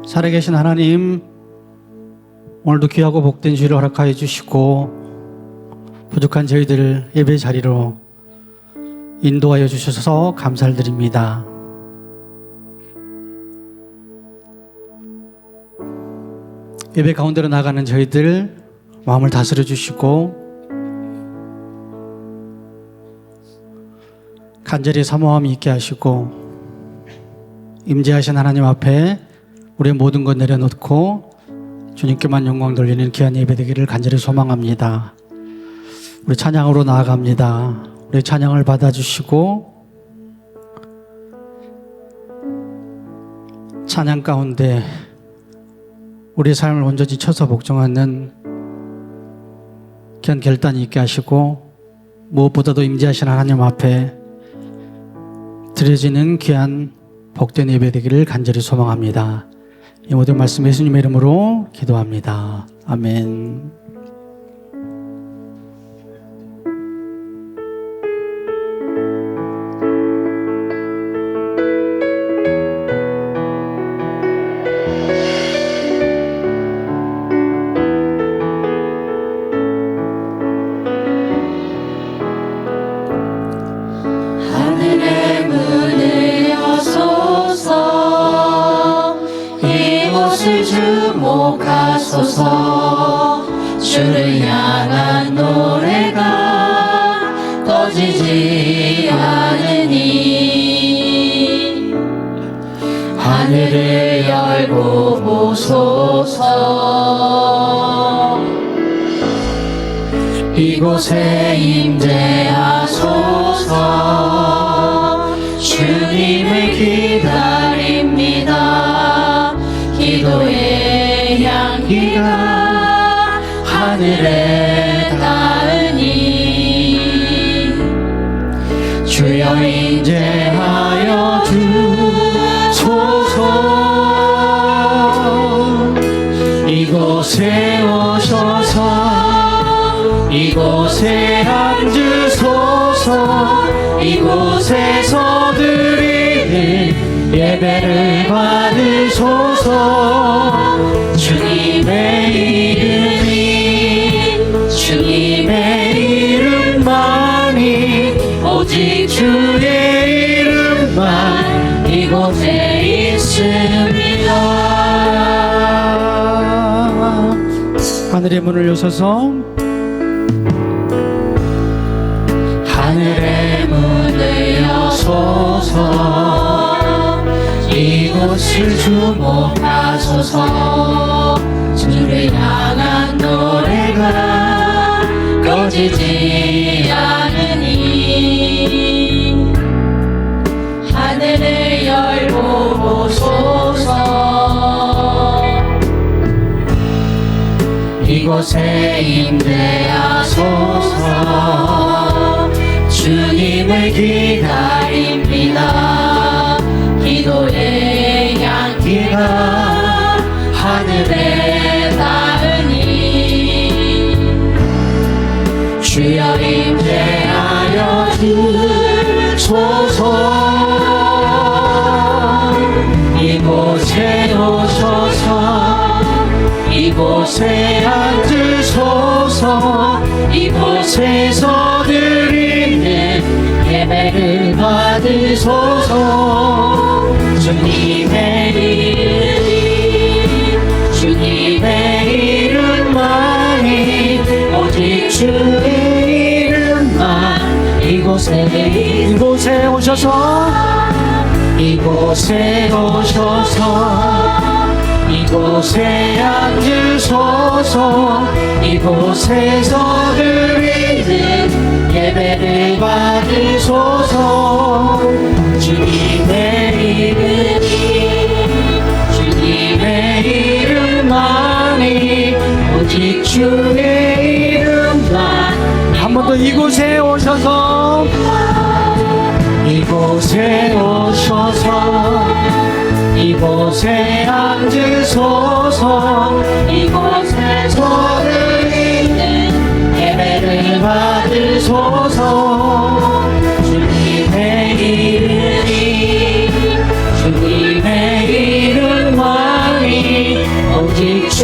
살아계신 하나님, 오늘도 귀하고 복된 주일을 허락하여 주시고 부족한 저희들 예배 자리로 인도하여 주셔서 감사를 드립니다. 예배 가운데로 나가는 저희들 마음을 다스려 주시고 간절히 사모함이 있게 하시고 임재하신 하나님 앞에 우리의 모든 것 내려놓고 주님께만 영광 돌리는 귀한 예배 되기를 간절히 소망합니다. 우리 찬양으로 나아갑니다. 우리 찬양을 받아주시고 찬양 가운데 우리의 삶을 온전히 쳐서 복종하는 귀한 결단이 있게 하시고 무엇보다도 임재하신 하나님 앞에 드려지는 귀한 복된 예배 되기를 간절히 소망합니다. 이 모든 말씀 예수님의 이름으로 기도합니다. 아멘. 하늘의 문을 여소서 이곳을 주목하소서 주를 향한 노래가 꺼지지 않으니 하늘을 열고 보소서 이곳에 임재하소서 주님을 기다립니다. 기도의 향기가 하늘에 닿으니 주여 임재하여 주소서 이곳에 오셔서 이곳에 앉으소서 이곳에서 드리는 예배를 받으소서 주님의 이름만이 오직 주의 이름만 이곳에 있습니다. 하늘의 문을 여셔서 하늘의 문을 여소서 이곳을 주목하소서 주를 향한 노래가 꺼지지 않으니 하늘을 열고 보소서 이곳에 임재하소서 주님을 기다립니다. 기도의 향기가 하늘에 닿으니 주여 임재하여 주소서 이곳에 오셔서 이곳에 앉으소서 이곳에서 드리는 예배를 받으소서 주님의 이름만이 오직 주의 이름만 이곳에 오셔서 이곳에 앉으소서 이곳에서 드리는 예배를 받으소서 주님의 이름만이 오직 주의 이름만 한 번 더 이곳에 오셔서 이곳에 앉으소서 이곳에서 드리는 예배를 받으소서 주님의 이름만이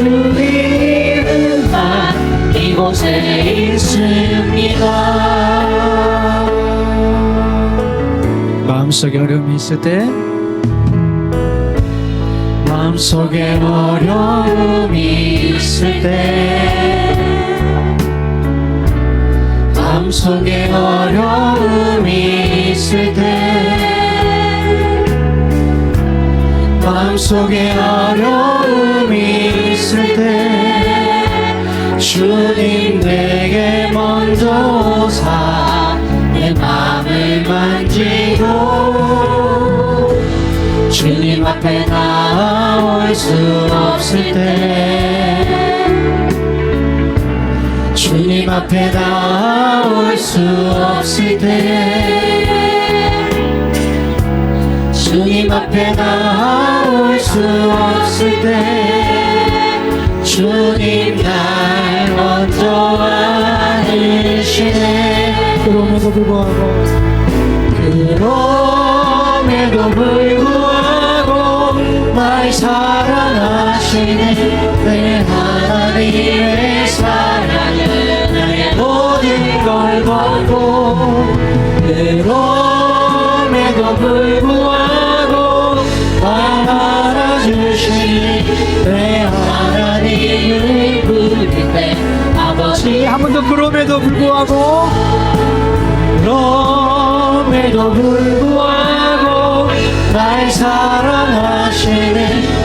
주의 이름만 이곳에 있습니다. 마음속에 어려움이 있을 때, 마음속에 어려움이 있을 때, 마음속에 어려움이 있을 때, 마음속에 어려움이 있을 때, 주님 내게 먼저 오사 내 마음을 만지고, 주님 앞에 나올 수 없을 때, 주님 앞에 나올 수 없을 때, 주님 앞에 나올 수 없을 때, 주님 날 먼저 안으시네. 그럼에도 불구하고, 그럼에도 불구하고 날 사랑하시네. 내 하나님의 사랑은 나의 모든 걸 덮고, 그럼에도 불구하고 날 알아주시네. 내 하나님을 부를 때 아버지. 한 번 더. 그럼에도 불구하고, 그럼에도 불구하고 날 사랑하시는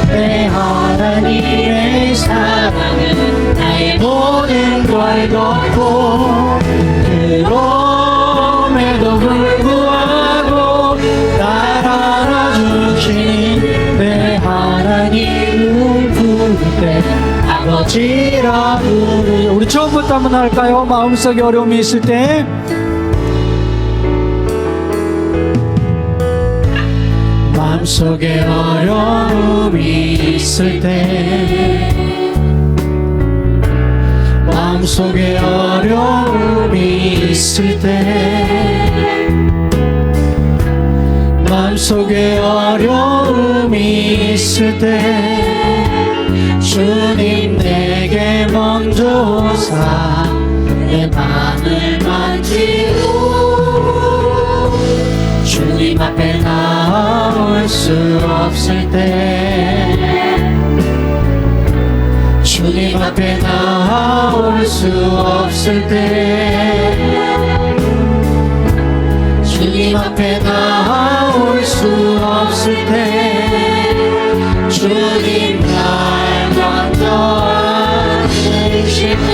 내 하나님의 사랑은 나의 모든 걸 덮고, 그럼에도 불구하고 날 알아주시는 내 하나님을 부를 때 아버지라 부르. 우리 처음부터 한번 할까요? 마음속에 어려움이 있을 때, 마음속에 어려움이 있을 때, 마음속에 어려움이 있을 때, 마음속에 어려움이 있을 때, 주님 내게 먼저 오사 내 마음을 만지고, 주님 앞에 나올 수 없을 때, 주님 앞에 나올 수 없을 때, 주님 앞에 나올 수 없을 때, 주님 날 먼저 안으시네.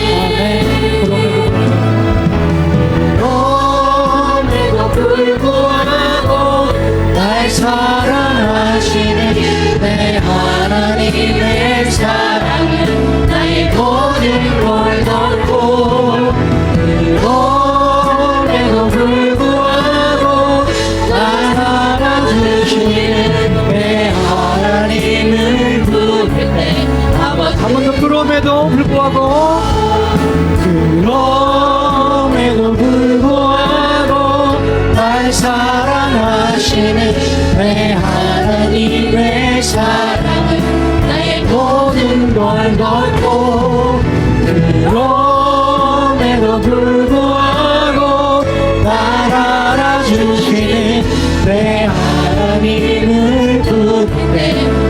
그럼에도 불구하고 날 사랑하시는 내 하나님의 사랑은 나의 모든 걸 덮고, 그럼에도 불구하고 날 알아주시는 내 하나님을 부를 때 아버지. 한 번 더. 그럼에도 불구하고, 그럼에도 불구하고 날 사랑하시는 내 하나님의 사랑은 나의 모든 걸 덮고, 그럼에도 불구하고 날 알아주시는 내 하나님을 부를 때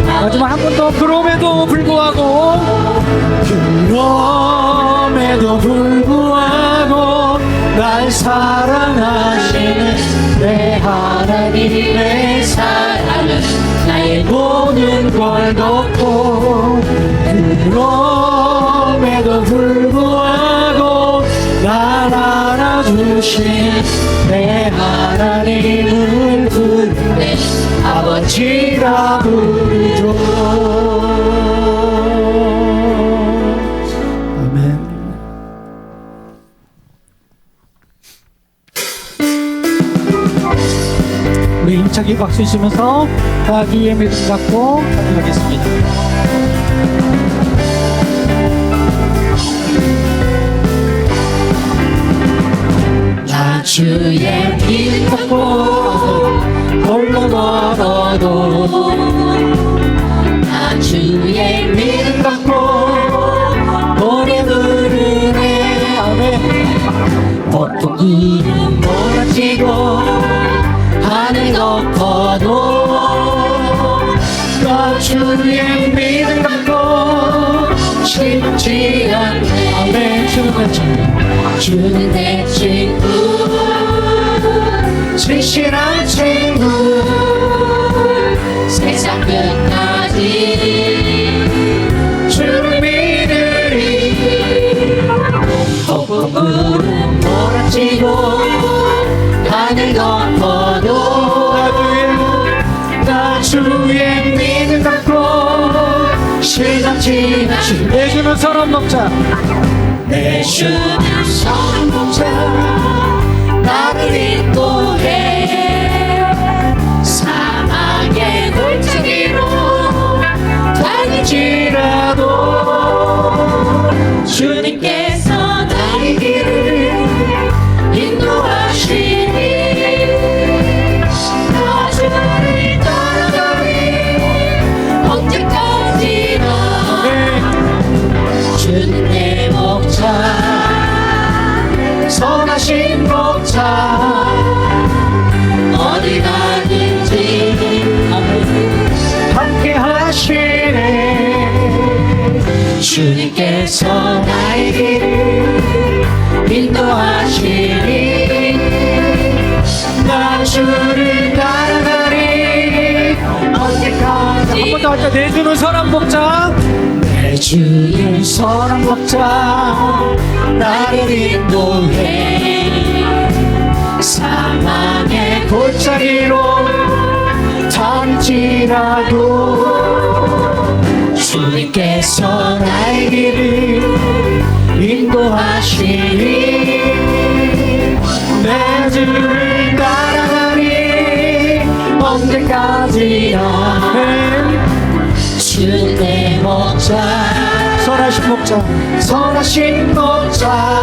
마지막 한 번 더. 그럼에도 불구하고, 그럼에도 불구하고 날 사랑하시는 내 하나님의 사랑은 나의 모든 걸 덮고, 그럼에도 불구하고 날 알아주시는 내 하나님을 부를 때 아버지라 부르죠. 아멘. 우리 힘차게 박수 치면서 다 주의 믿음 갖고 하겠습니다. 나 주의 믿음 갖고 홀로 걸어도, 나 주의 믿음 갖고 나 주의 믿음 갖고 쉽지 않네. 아멘. 주는 내 친구, 진실한 친구, 세상 끝까지 주를 믿으리. 폭풍은 몰아치고 하늘 덮어도 나 주의 믿음 갖고 실감치 않네. 내주는 사람 먹자. 내주는 성공자 나를 인도해 사망의 골짜기로 다닐지라도 주님께서 나의 길을 인도하시니 나 주를 따라가리 언제까지나 주는 내 목자 선하신 목자 어디 가든지 함께 하시네. 주님께서 나의 길을 인도하시니 나 주를 따라가리 언제까지. 한 번 더 할까? 내주는 사람 먹자. 내주는 사람 먹자 나를 인도해 사망의 골짜기로 다닐지라도 주님께서 나의 길을 인도하시니 내 주를 따라가리 언제까지나. 주는 내 목자 선하신 목자 선하신 목자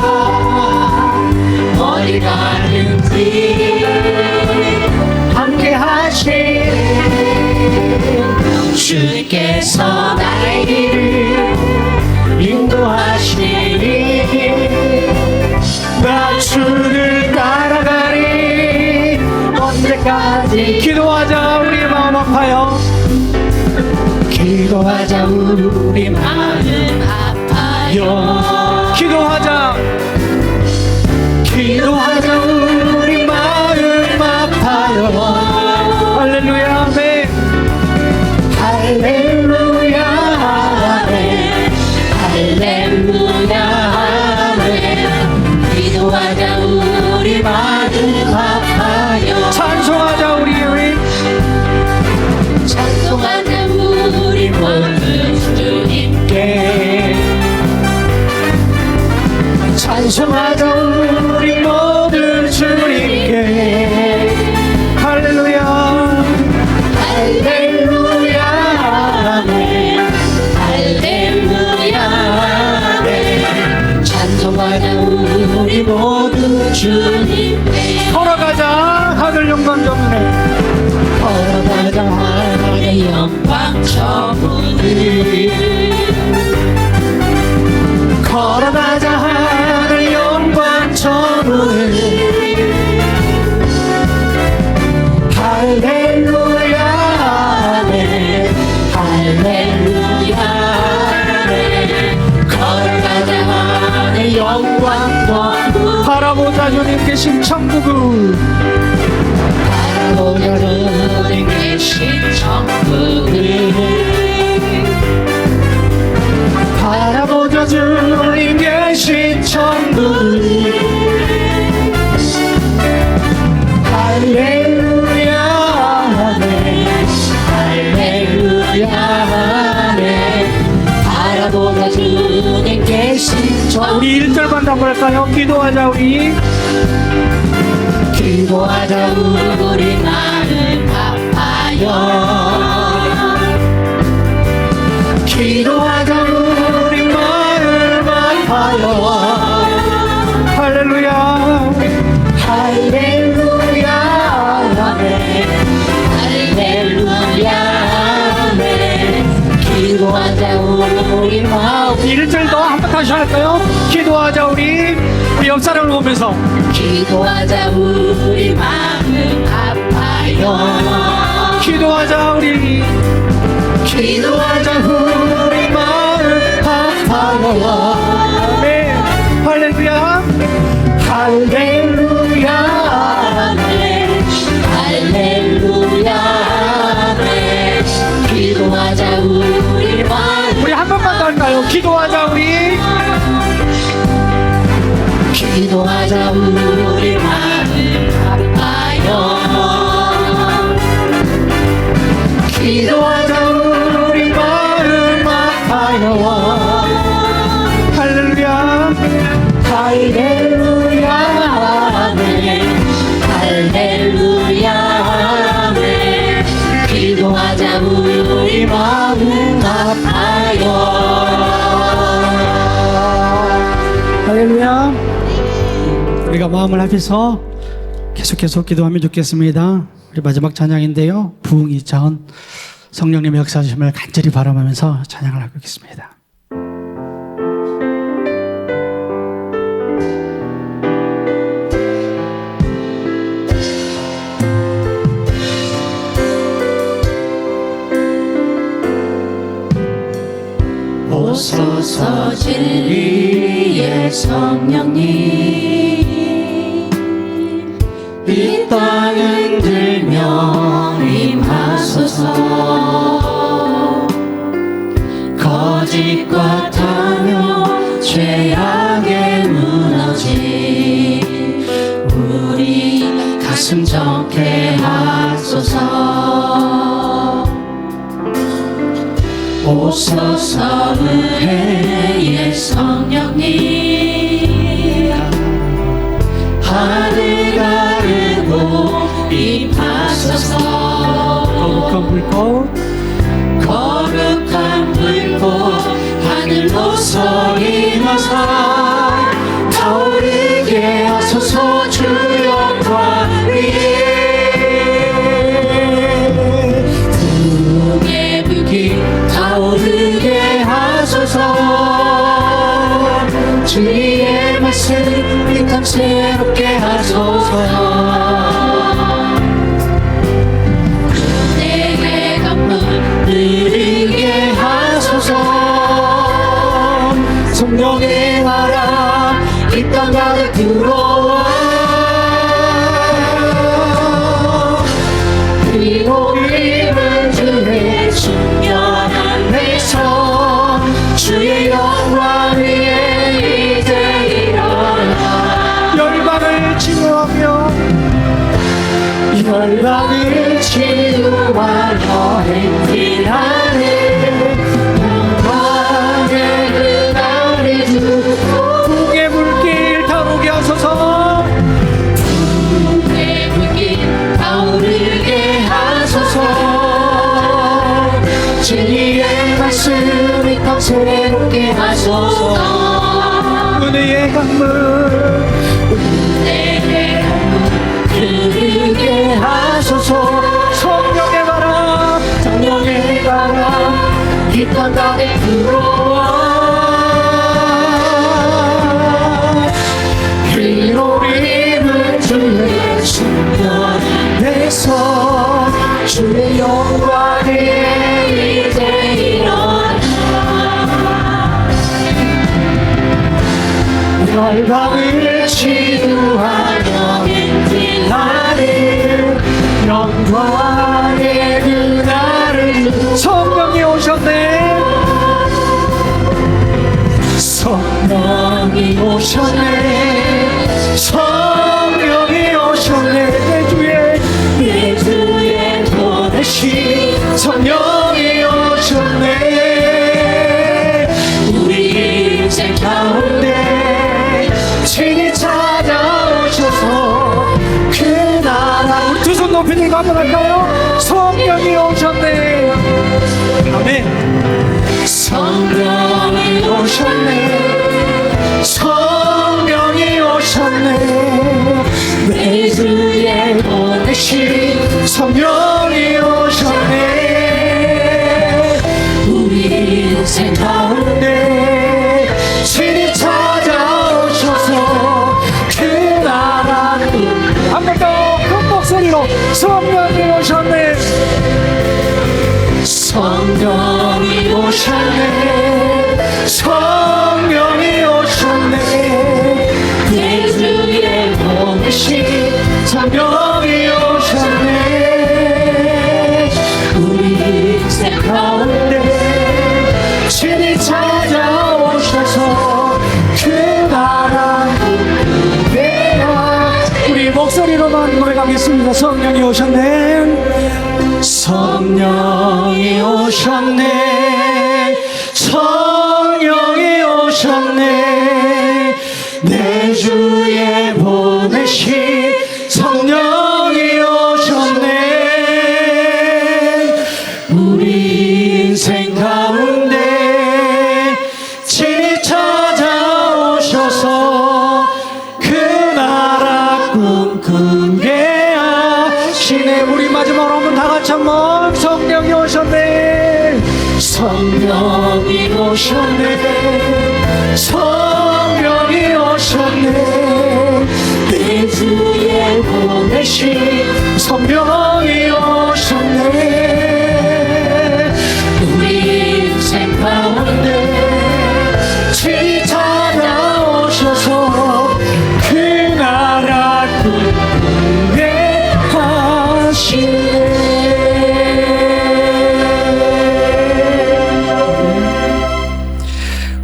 어디 가든지 함께 하시네. 주님께서 나의 길을 인도하시니 나 주를 따라가리 언제까지. 기도하자 우리 마음 아파요. 기도하자 우리 마음 아파요. 기도하자 기도하자 우리 마음 아파요. 할렐루야 아멘. 할렐루야 아멘. 할렐루야 아멘. 기도하자 우리 마음 아파요. 찬송하자 우리 찬송하자 우리 모두 주님께 찬송하자 우리 모두 주님께. 할렐루야 할렐루야 아멘. 할렐루야 아멘. 찬송하자 우리 모두 주님께 걸어가자 하늘 영광 전문에. 걸어가자 하늘의 영광 저문을 걸어가자 하늘 영광 전문을. 할렐루야 아멘. 할렐루야 아멘. 걸어가자 하늘 영광 저문 바라보자 주님 계신 천국을. 바라보자 주님 계신 천국을 바라보자 주님 계신 천국을. 할렐루야 아멘. 할렐루야 아멘. 바라보자 주님 계신 천국 우리 1절만 다 볼까요? 기도하자 우리. 기도하자 우리 마음 아파요. 기도하자 우리 마음 아파요. 할렐루야 할렐루야 아멘. 할렐루야 아멘. 기도하자 우리 마음 1절 더 한 번 다시 할까요? 기도하자 우리 옆 사람을 보면서. 기도하자 우리 마음 아파요. 기도하자 우리. 기도하자 우리 마음 아파요. 아멘. 할렐루야. 할렐루야. 할렐루야. 기도하자 우리 마음. 우리 한 번만 더 할까요? 기도하자 우리. 기도하자 우리 마음 아파요. 기도하자 우리 마음 아파요. 할렐루야. 할렐루야. 할렐루야. 기도하자 우리 마음 아파요. 할렐루야. 우리가 마음을 합해서 계속 기도하면 좋겠습니다. 우리 마지막 찬양인데요. 부흥이 차은 성령님의 역사하심을 간절히 바라보면서 찬양을 하고 있겠습니다. 오소서 진리의 성령님 이 땅을 들며 임하소서. 거짓과 탐욕 죄악에 무너진 우리 가슴 적게 하소서. 오소서 은혜의 성령님 하늘 가르고 임하소서. 거룩한 불꽃 거룩한 불꽃 하늘로서 임하사 타오르게 하소서. 주 영광 위에 부흥의 불길 타오르게 하소서. 주의 말씀 이 땅 새롭게 하소서. 내게 강물 흐르게 하소서. 성령의 바람 이 땅 가득 들어와 그리고 이은 주의 충만한 배성 주의 영광 위에 이제 일어나 열방을 치유하며 행진하는 영광의 그날을 주고 부흥의 불길 타오르게 하소서. 내 불길 타오르게 하소서. 진리의 말씀 이 땅 새롭게 하소서. 은혜의 강물 은혜의 강물 흐르게 하소서. 성령의 바람 성령의 바람 이 땅 가득 들어와 그리로 입은 주의 충만한 배서 주의 영광에 이제 일어나 열방을 치유하며 행진하는 영광의 그날을 성령이 오셨네. 성령이 오셨네. 성령이 오셨네. 내 주에 보내신 성령이 오셨네. 우리 인생 가운데 친히 찾아오셔서 그 나라 우리 두 손 높이 들고 한번 할까요? 성령이 오셨네. 아멘. 성령이 오셨네. 성령이 오셨네. 내 주에 보내신 성령이 오셨네. 우리 인생 가운데 친히 찾아오셔서 그 나라 한 번 더 큰 목소리로 성령이 오셨네. 성령이 성령이 오셨네 성령이 오셨네 내 주의 오신 성령이 오셨네 우리 인생 가운데 친히 찾아오셔서 그 나라 구배야 우리 목소리로만 고백하겠습니다. 성령이 오셨네 성령이 오셨네 성령이 오셨네 내 주에 보내신 성령이 오셨네 우리 인생 가운데 친히 찾아오셔서 그 나라 꿈꾸게 하시네 우리 마지막으로 한번 다 같이 한번 성령이 오셨네 성령이 오셨네 성령이 오셨네 내 주의 보내신 성령이 오셨네 우리 인생 가운데 친히 찾아오셔서 그 나라 꿈꾸게 하시네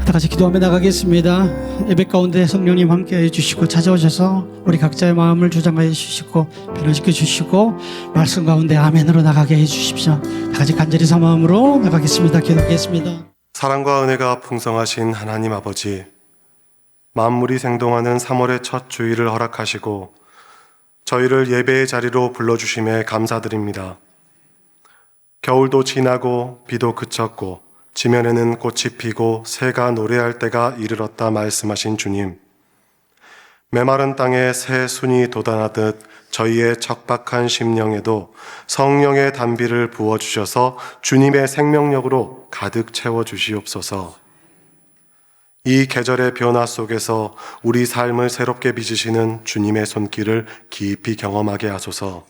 다 같이 기도하며 나가겠습니다. 예배 가운데 성령님 함께해 주시고 찾아오셔서 우리 각자의 마음을 주장하여 주시고 변화시켜 주시고 말씀 가운데 아멘으로 나가게 해 주십시오. 다 같이 간절히 사모함으로 나가겠습니다. 기도하겠습니다. 사랑과 은혜가 풍성하신 하나님 아버지, 만물이 생동하는 3월의 첫 주일을 허락하시고 저희를 예배의 자리로 불러주심에 감사드립니다. 겨울도 지나고 비도 그쳤고 지면에는 꽃이 피고 새가 노래할 때가 이르렀다 말씀하신 주님, 메마른 땅에 새 순이 돋아나듯 저희의 척박한 심령에도 성령의 단비를 부어주셔서 주님의 생명력으로 가득 채워주시옵소서. 이 계절의 변화 속에서 우리 삶을 새롭게 빚으시는 주님의 손길을 깊이 경험하게 하소서.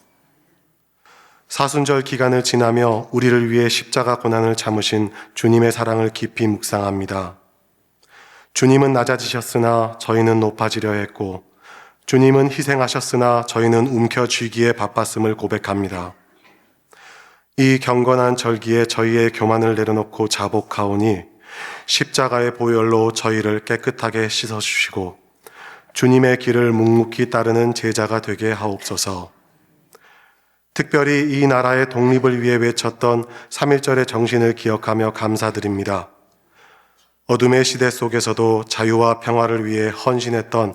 사순절 기간을 지나며 우리를 위해 십자가 고난을 참으신 주님의 사랑을 깊이 묵상합니다. 주님은 낮아지셨으나 저희는 높아지려 했고 주님은 희생하셨으나 저희는 움켜쥐기에 바빴음을 고백합니다. 이 경건한 절기에 저희의 교만을 내려놓고 자복하오니 십자가의 보혈로 저희를 깨끗하게 씻어주시고 주님의 길을 묵묵히 따르는 제자가 되게 하옵소서. 특별히 이 나라의 독립을 위해 외쳤던 3.1절의 정신을 기억하며 감사드립니다. 어둠의 시대 속에서도 자유와 평화를 위해 헌신했던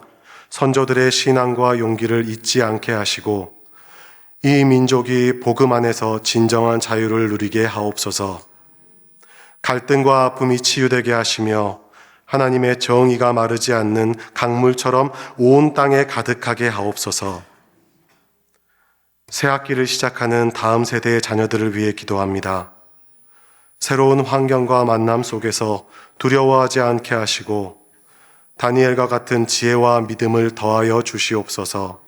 선조들의 신앙과 용기를 잊지 않게 하시고 이 민족이 복음 안에서 진정한 자유를 누리게 하옵소서. 갈등과 아픔이 치유되게 하시며 하나님의 정의가 마르지 않는 강물처럼 온 땅에 가득하게 하옵소서. 새 학기를 시작하는 다음 세대의 자녀들을 위해 기도합니다. 새로운 환경과 만남 속에서 두려워하지 않게 하시고 다니엘과 같은 지혜와 믿음을 더하여 주시옵소서.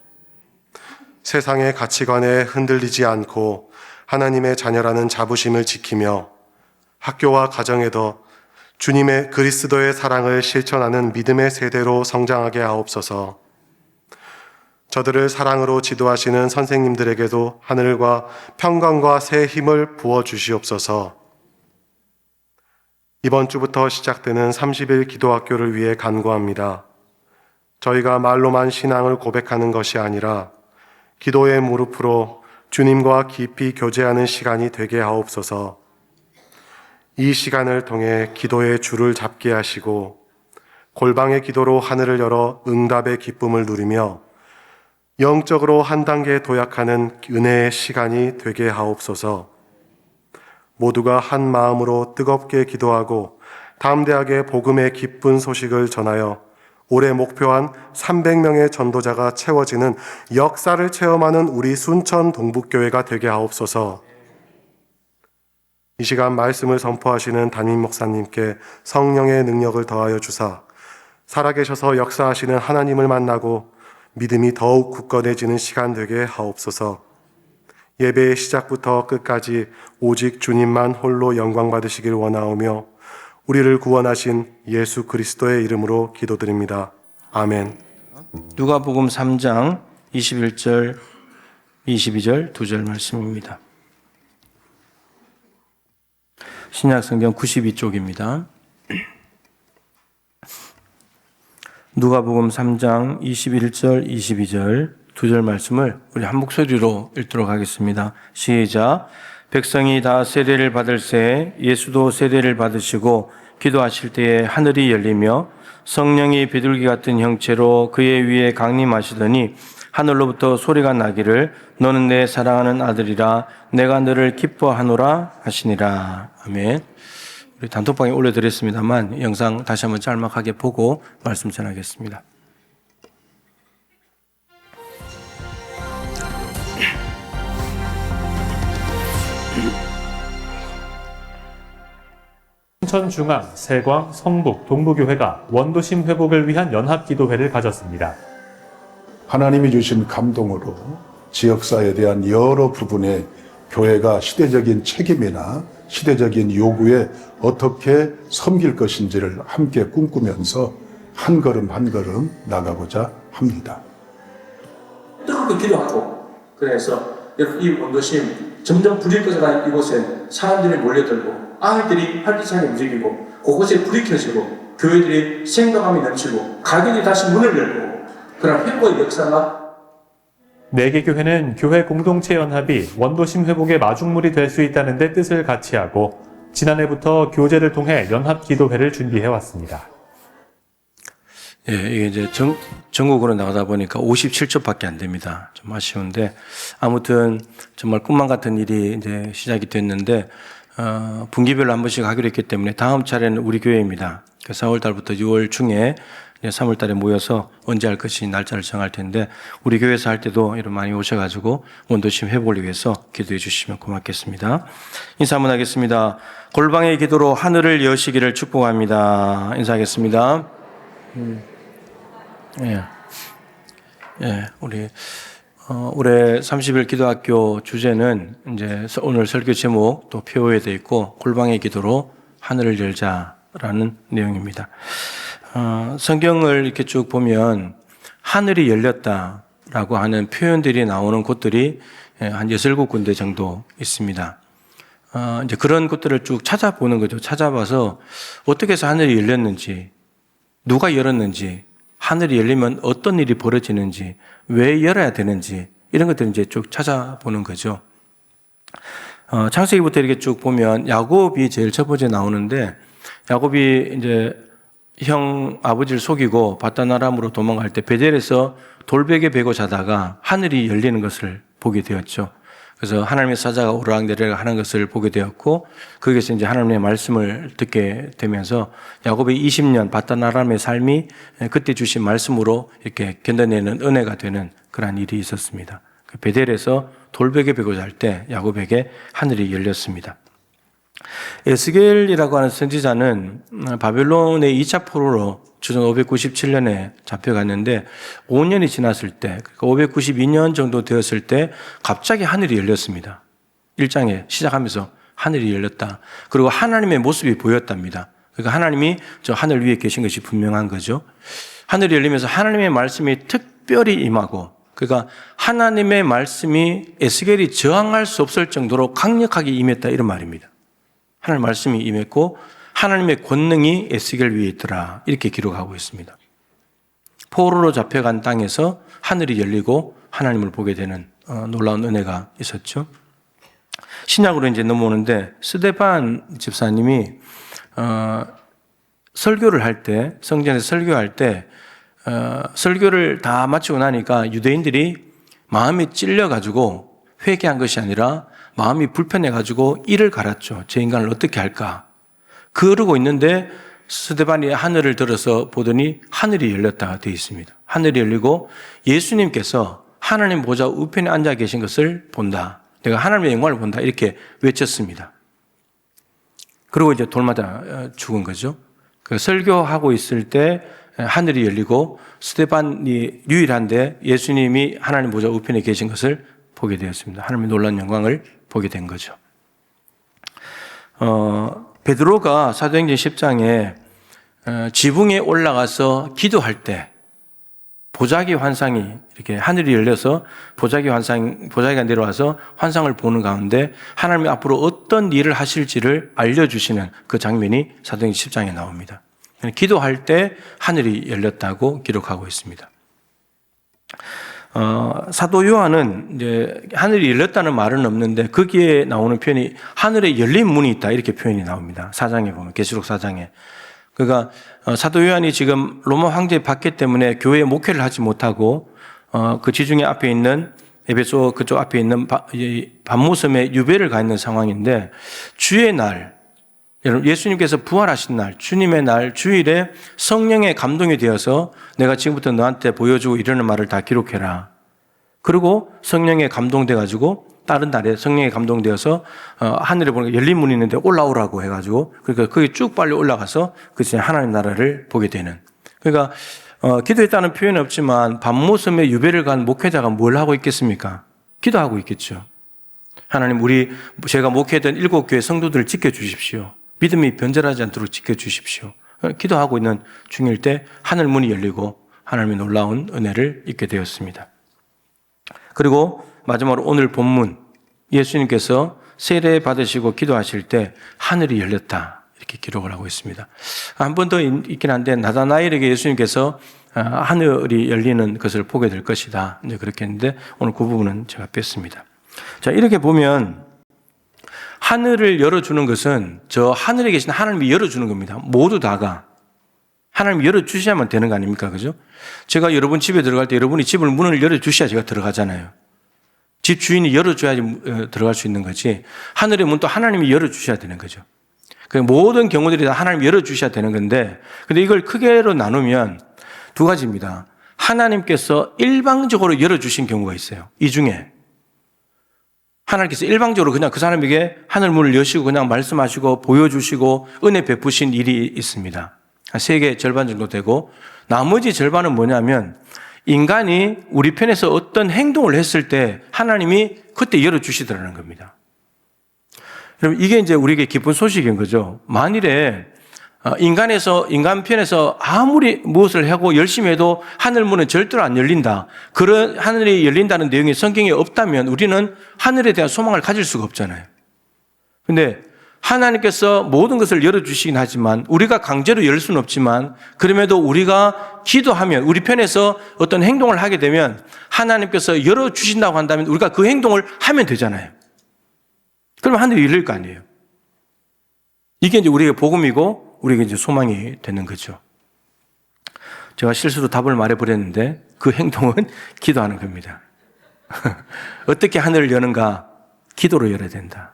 세상의 가치관에 흔들리지 않고 하나님의 자녀라는 자부심을 지키며 학교와 가정에도 주님의 그리스도의 사랑을 실천하는 믿음의 세대로 성장하게 하옵소서. 저들을 사랑으로 지도하시는 선생님들에게도 하늘과 평강과 새 힘을 부어주시옵소서. 이번 주부터 시작되는 30일 기도학교를 위해 간구합니다. 저희가 말로만 신앙을 고백하는 것이 아니라 기도의 무릎으로 주님과 깊이 교제하는 시간이 되게 하옵소서. 이 시간을 통해 기도의 줄을 잡게 하시고 골방의 기도로 하늘을 열어 응답의 기쁨을 누리며 영적으로 한 단계 도약하는 은혜의 시간이 되게 하옵소서. 모두가 한 마음으로 뜨겁게 기도하고 담대하게 복음의 기쁜 소식을 전하여 올해 목표한 300명의 전도자가 채워지는 역사를 체험하는 우리 순천 동북교회가 되게 하옵소서. 이 시간 말씀을 선포하시는 담임 목사님께 성령의 능력을 더하여 주사 살아계셔서 역사하시는 하나님을 만나고 믿음이 더욱 굳건해지는 시간 되게 하옵소서. 예배의 시작부터 끝까지 오직 주님만 홀로 영광 받으시길 원하오며 우리를 구원하신 예수 그리스도의 이름으로 기도드립니다. 아멘. 누가복음 3장 21절, 22절 두 절 말씀입니다. 신약성경 92쪽입니다. 누가복음 3장 21절, 22절 두 절 말씀을 우리 한 목소리로 읽도록 하겠습니다. 시작. 백성이 다 세례를 받을 새 예수도 세례를 받으시고 기도하실 때에 하늘이 열리며 성령이 비둘기 같은 형체로 그의 위에 강림하시더니 하늘로부터 소리가 나기를 너는 내 사랑하는 아들이라 내가 너를 기뻐하노라 하시니라. 아멘. 우리 단톡방에 올려드렸습니다만 영상 다시 한번 짤막하게 보고 말씀 전하겠습니다. 순천중앙, 세광, 성북, 동부교회가 원도심 회복을 위한 연합기도회를 가졌습니다. 하나님이 주신 감동으로 지역사에 대한 여러 부분에 교회가 시대적인 책임이나 시대적인 요구에 어떻게 섬길 것인지를 함께 꿈꾸면서 한 걸음 한 걸음 나가고자 합니다. 뜨겁게 기도하고 그래서 이 원도심 점점 불이 꺼져가는 이곳에 사람들이 몰려들고 아이들이 활기차게 움직이고 곳곳에 불이 켜지고 교회들이 생동함이 넘치고 가게들이 다시 문을 열고 그런 회복의 역사가 4개 교회는 교회 공동체 연합이 원도심 회복의 마중물이 될 수 있다는 데 뜻을 같이 하고 지난해부터 교제를 통해 연합기도회를 준비해왔습니다. 예, 이게 이제 전국으로 나가다 보니까 57초밖에 안 됩니다. 좀 아쉬운데 아무튼 정말 꿈만 같은 일이 이제 시작이 됐는데 분기별로 한 번씩 하기로 했기 때문에 다음 차례는 우리 교회입니다. 4월 달부터 6월 중에 3월 달에 모여서 언제 할 것이 날짜를 정할 텐데 우리 교회에서 할 때도 이런 많이 오셔가지고 원도심 회복을 위해서 기도해 주시면 고맙겠습니다. 인사 한번 하겠습니다. 골방의 기도로 하늘을 여시기를 축복합니다. 인사하겠습니다. 우리 올해 30일 기도학교 주제는 이제 오늘 설교 제목 또 표에 되어 있고 골방의 기도로 하늘을 열자라는 내용입니다. 성경을 이렇게 쭉 보면 하늘이 열렸다라고 하는 표현들이 나오는 곳들이 한 6-7군데 정도 있습니다. 이제 그런 곳들을 쭉 찾아보는 거죠. 찾아봐서 어떻게 해서 하늘이 열렸는지, 누가 열었는지, 하늘이 열리면 어떤 일이 벌어지는지, 왜 열어야 되는지 이런 것들을 이제 쭉 찾아보는 거죠. 창세기부터 이렇게 쭉 보면 야곱이 제일 첫 번째 나오는데 야곱이 이제 형 아버지를 속이고 바다나람으로 도망갈 때 베델에서 돌베개 베고 자다가 하늘이 열리는 것을 보게 되었죠. 그래서 하나님의 사자가 오르락내리락 하는 것을 보게 되었고 거기서 이제 하나님의 말씀을 듣게 되면서 야곱의 20년 바다나람의 삶이 그때 주신 말씀으로 이렇게 견뎌내는 은혜가 되는 그러한 일이 있었습니다. 베델에서 돌베개 베고 잘 때 야곱에게 하늘이 열렸습니다. 에스겔이라고 하는 선지자는 바벨론의 2차 포로로 주전 597년에 잡혀갔는데 5년이 지났을 때, 그러니까 592년 정도 되었을 때 갑자기 하늘이 열렸습니다. 1장에 시작하면서 하늘이 열렸다. 그리고 하나님의 모습이 보였답니다. 그러니까 하나님이 저 하늘 위에 계신 것이 분명한 거죠. 하늘이 열리면서 하나님의 말씀이 특별히 임하고, 그러니까 하나님의 말씀이 에스겔이 저항할 수 없을 정도로 강력하게 임했다 이런 말입니다. 하나님 말씀이 임했고 하나님의 권능이 에스겔 위에 있더라 이렇게 기록하고 있습니다. 포로로 잡혀간 땅에서 하늘이 열리고 하나님을 보게 되는 놀라운 은혜가 있었죠. 신약으로 이제 넘어오는데 스데반 집사님이 설교를 할 때, 성전에서 설교할 때 설교를 다 마치고 나니까 유대인들이 마음이 찔려가지고 회개한 것이 아니라 마음이 불편해가지고 이를 갈았죠. 제 인간을 어떻게 할까? 그러고 있는데 스데반이 하늘을 들어서 보더니 하늘이 열렸다 되어 있습니다. 하늘이 열리고 예수님께서 하나님 보좌 우편에 앉아 계신 것을 본다. 내가 하나님의 영광을 본다. 이렇게 외쳤습니다. 그리고 이제 돌마다 죽은 거죠. 그 설교하고 있을 때 하늘이 열리고 스데반이 유일한데 예수님이 하나님 보좌 우편에 계신 것을 보게 되었습니다. 하나님의 놀라운 영광을 보게 된 거죠. 베드로가 사도행전 10장에 지붕에 올라가서 기도할 때 보자기 환상이 이렇게 하늘이 열려서 보자기가 내려와서 환상을 보는 가운데 하나님이 앞으로 어떤 일을 하실지를 알려주시는 그 장면이 사도행전 10장에 나옵니다. 기도할 때 하늘이 열렸다고 기록하고 있습니다. 사도 요한은 이제 하늘이 열렸다는 말은 없는데 거기에 나오는 표현이 하늘에 열린 문이 있다 이렇게 표현이 나옵니다. 4장에 보면 계시록 4장에. 그러니까 사도 요한이 지금 로마 황제의 박해 때문에 교회에 목회를 하지 못하고 그 지중해 앞에 있는 에베소 그쪽 앞에 있는 반모섬에 유배를 가 있는 상황인데 주의 날, 여러분 예수님께서 부활하신 날, 주님의 날 주일에 성령의 감동이 되어서 내가 지금부터 너한테 보여주고 이러는 말을 다 기록해라. 그리고 성령에 감동돼 가지고 다른 날에 성령에 감동되어서 하늘에 보니까 열린 문이 있는데 올라오라고 해가지고 그러니까 거기 쭉 빨리 올라가서 그 하나님 나라를 보게 되는. 그러니까 기도했다는 표현은 없지만 반모섬에 유배를 간 목회자가 뭘 하고 있겠습니까? 기도하고 있겠죠. 하나님 제가 목회했던 7교회 성도들을 지켜주십시오. 믿음이 변절하지 않도록 지켜주십시오. 기도하고 있는 중일 때 하늘 문이 열리고 하나님의 놀라운 은혜를 입게 되었습니다. 그리고 마지막으로 오늘 본문 예수님께서 세례 받으시고 기도하실 때 하늘이 열렸다 이렇게 기록을 하고 있습니다. 한 번 더 있긴 한데 나다나엘에게 예수님께서 하늘이 열리는 것을 보게 될 것이다 이제 그렇게 했는데 오늘 그 부분은 제가 뺐습니다. 자 이렇게 보면 하늘을 열어주는 것은 저 하늘에 계신 하나님이 열어주는 겁니다. 모두 다가 하나님이 열어주셔야만 되는 거 아닙니까? 그죠? 제가 여러분 집에 들어갈 때 여러분이 집을 문을 열어주셔야 제가 들어가잖아요. 집 주인이 열어줘야지 들어갈 수 있는 거지. 하늘의 문도 하나님이 열어주셔야 되는 거죠. 그 모든 경우들이 다 하나님이 열어주셔야 되는 건데, 근데 이걸 크게로 나누면 두 가지입니다. 하나님께서 일방적으로 열어주신 경우가 있어요. 이 중에 하나님께서 일방적으로 그냥 그 사람에게 하늘 문을 여시고 그냥 말씀하시고 보여주시고 은혜 베푸신 일이 있습니다. 세계 절반 정도 되고 나머지 절반은 뭐냐면 인간이 우리 편에서 어떤 행동을 했을 때 하나님이 그때 열어주시더라는 겁니다. 여러분 이게 이제 우리에게 기쁜 소식인 거죠. 만일에 인간 편에서 아무리 무엇을 하고 열심히 해도 하늘 문은 절대로 안 열린다. 그런 하늘이 열린다는 내용이 성경에 없다면 우리는 하늘에 대한 소망을 가질 수가 없잖아요. 근데 하나님께서 모든 것을 열어주시긴 하지만 우리가 강제로 열 수는 없지만 그럼에도 우리가 기도하면 우리 편에서 어떤 행동을 하게 되면 하나님께서 열어주신다고 한다면 우리가 그 행동을 하면 되잖아요. 그러면 하늘이 열릴 거 아니에요. 이게 이제 우리에게 복음이고 우리에게 이제 소망이 되는 거죠. 제가 실수로 답을 말해버렸는데 그 행동은 기도하는 겁니다. 어떻게 하늘을 여는가? 기도로 열어야 된다.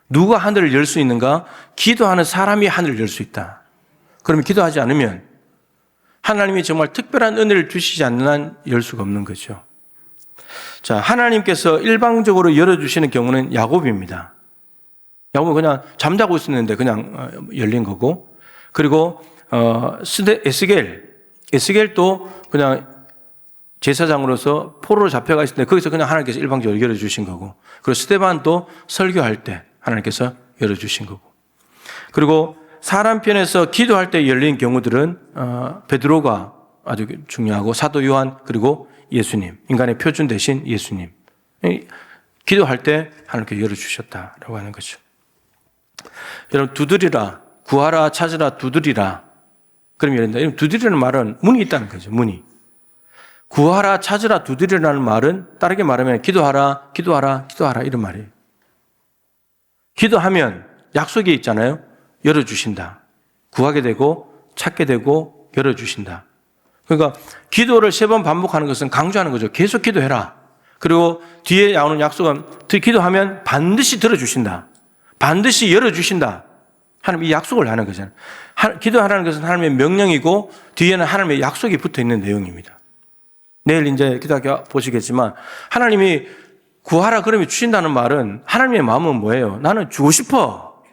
누가 하늘을 열 수 있는가? 기도하는 사람이 하늘을 열 수 있다. 그러면 기도하지 않으면 하나님이 정말 특별한 은혜를 주시지 않는 한 열 수가 없는 거죠. 자, 하나님께서 일방적으로 열어주시는 경우는 야곱입니다. 야곱은 그냥 잠자고 있었는데 그냥 열린 거고, 그리고 에스겔도 그냥 제사장으로서 포로로 잡혀가 있었는데 거기서 그냥 하나님께서 일방적으로 열어주신 거고, 그리고 스데반도 설교할 때 하나님께서 열어주신 거고, 그리고 사람 편에서 기도할 때 열린 경우들은 베드로가 아주 중요하고 사도 요한 그리고 예수님, 인간의 표준 대신 예수님, 기도할 때 하나님께 열어주셨다라고 하는 거죠. 여러분 두드리라, 구하라, 찾으라, 두드리라. 그럼 열린다. 두드리라는 말은 문이 있다는 거죠. 문이. 구하라, 찾으라, 두드리라는 말은 다르게 말하면 기도하라, 기도하라, 기도하라 이런 말이에요. 기도하면 약속이 있잖아요. 열어주신다. 구하게 되고 찾게 되고 열어주신다. 그러니까 기도를 3번 반복하는 것은 강조하는 거죠. 계속 기도해라. 그리고 뒤에 나오는 약속은 기도하면 반드시 들어주신다. 반드시 열어주신다. 하나님 이 약속을 하는 거잖아요. 기도하라는 것은 하나님의 명령이고 뒤에는 하나님의 약속이 붙어 있는 내용입니다. 내일 이제 기도하게 보시겠지만 하나님이 구하라 그러면 주신다는 말은 하나님의 마음은 뭐예요? 나는 주고 싶어.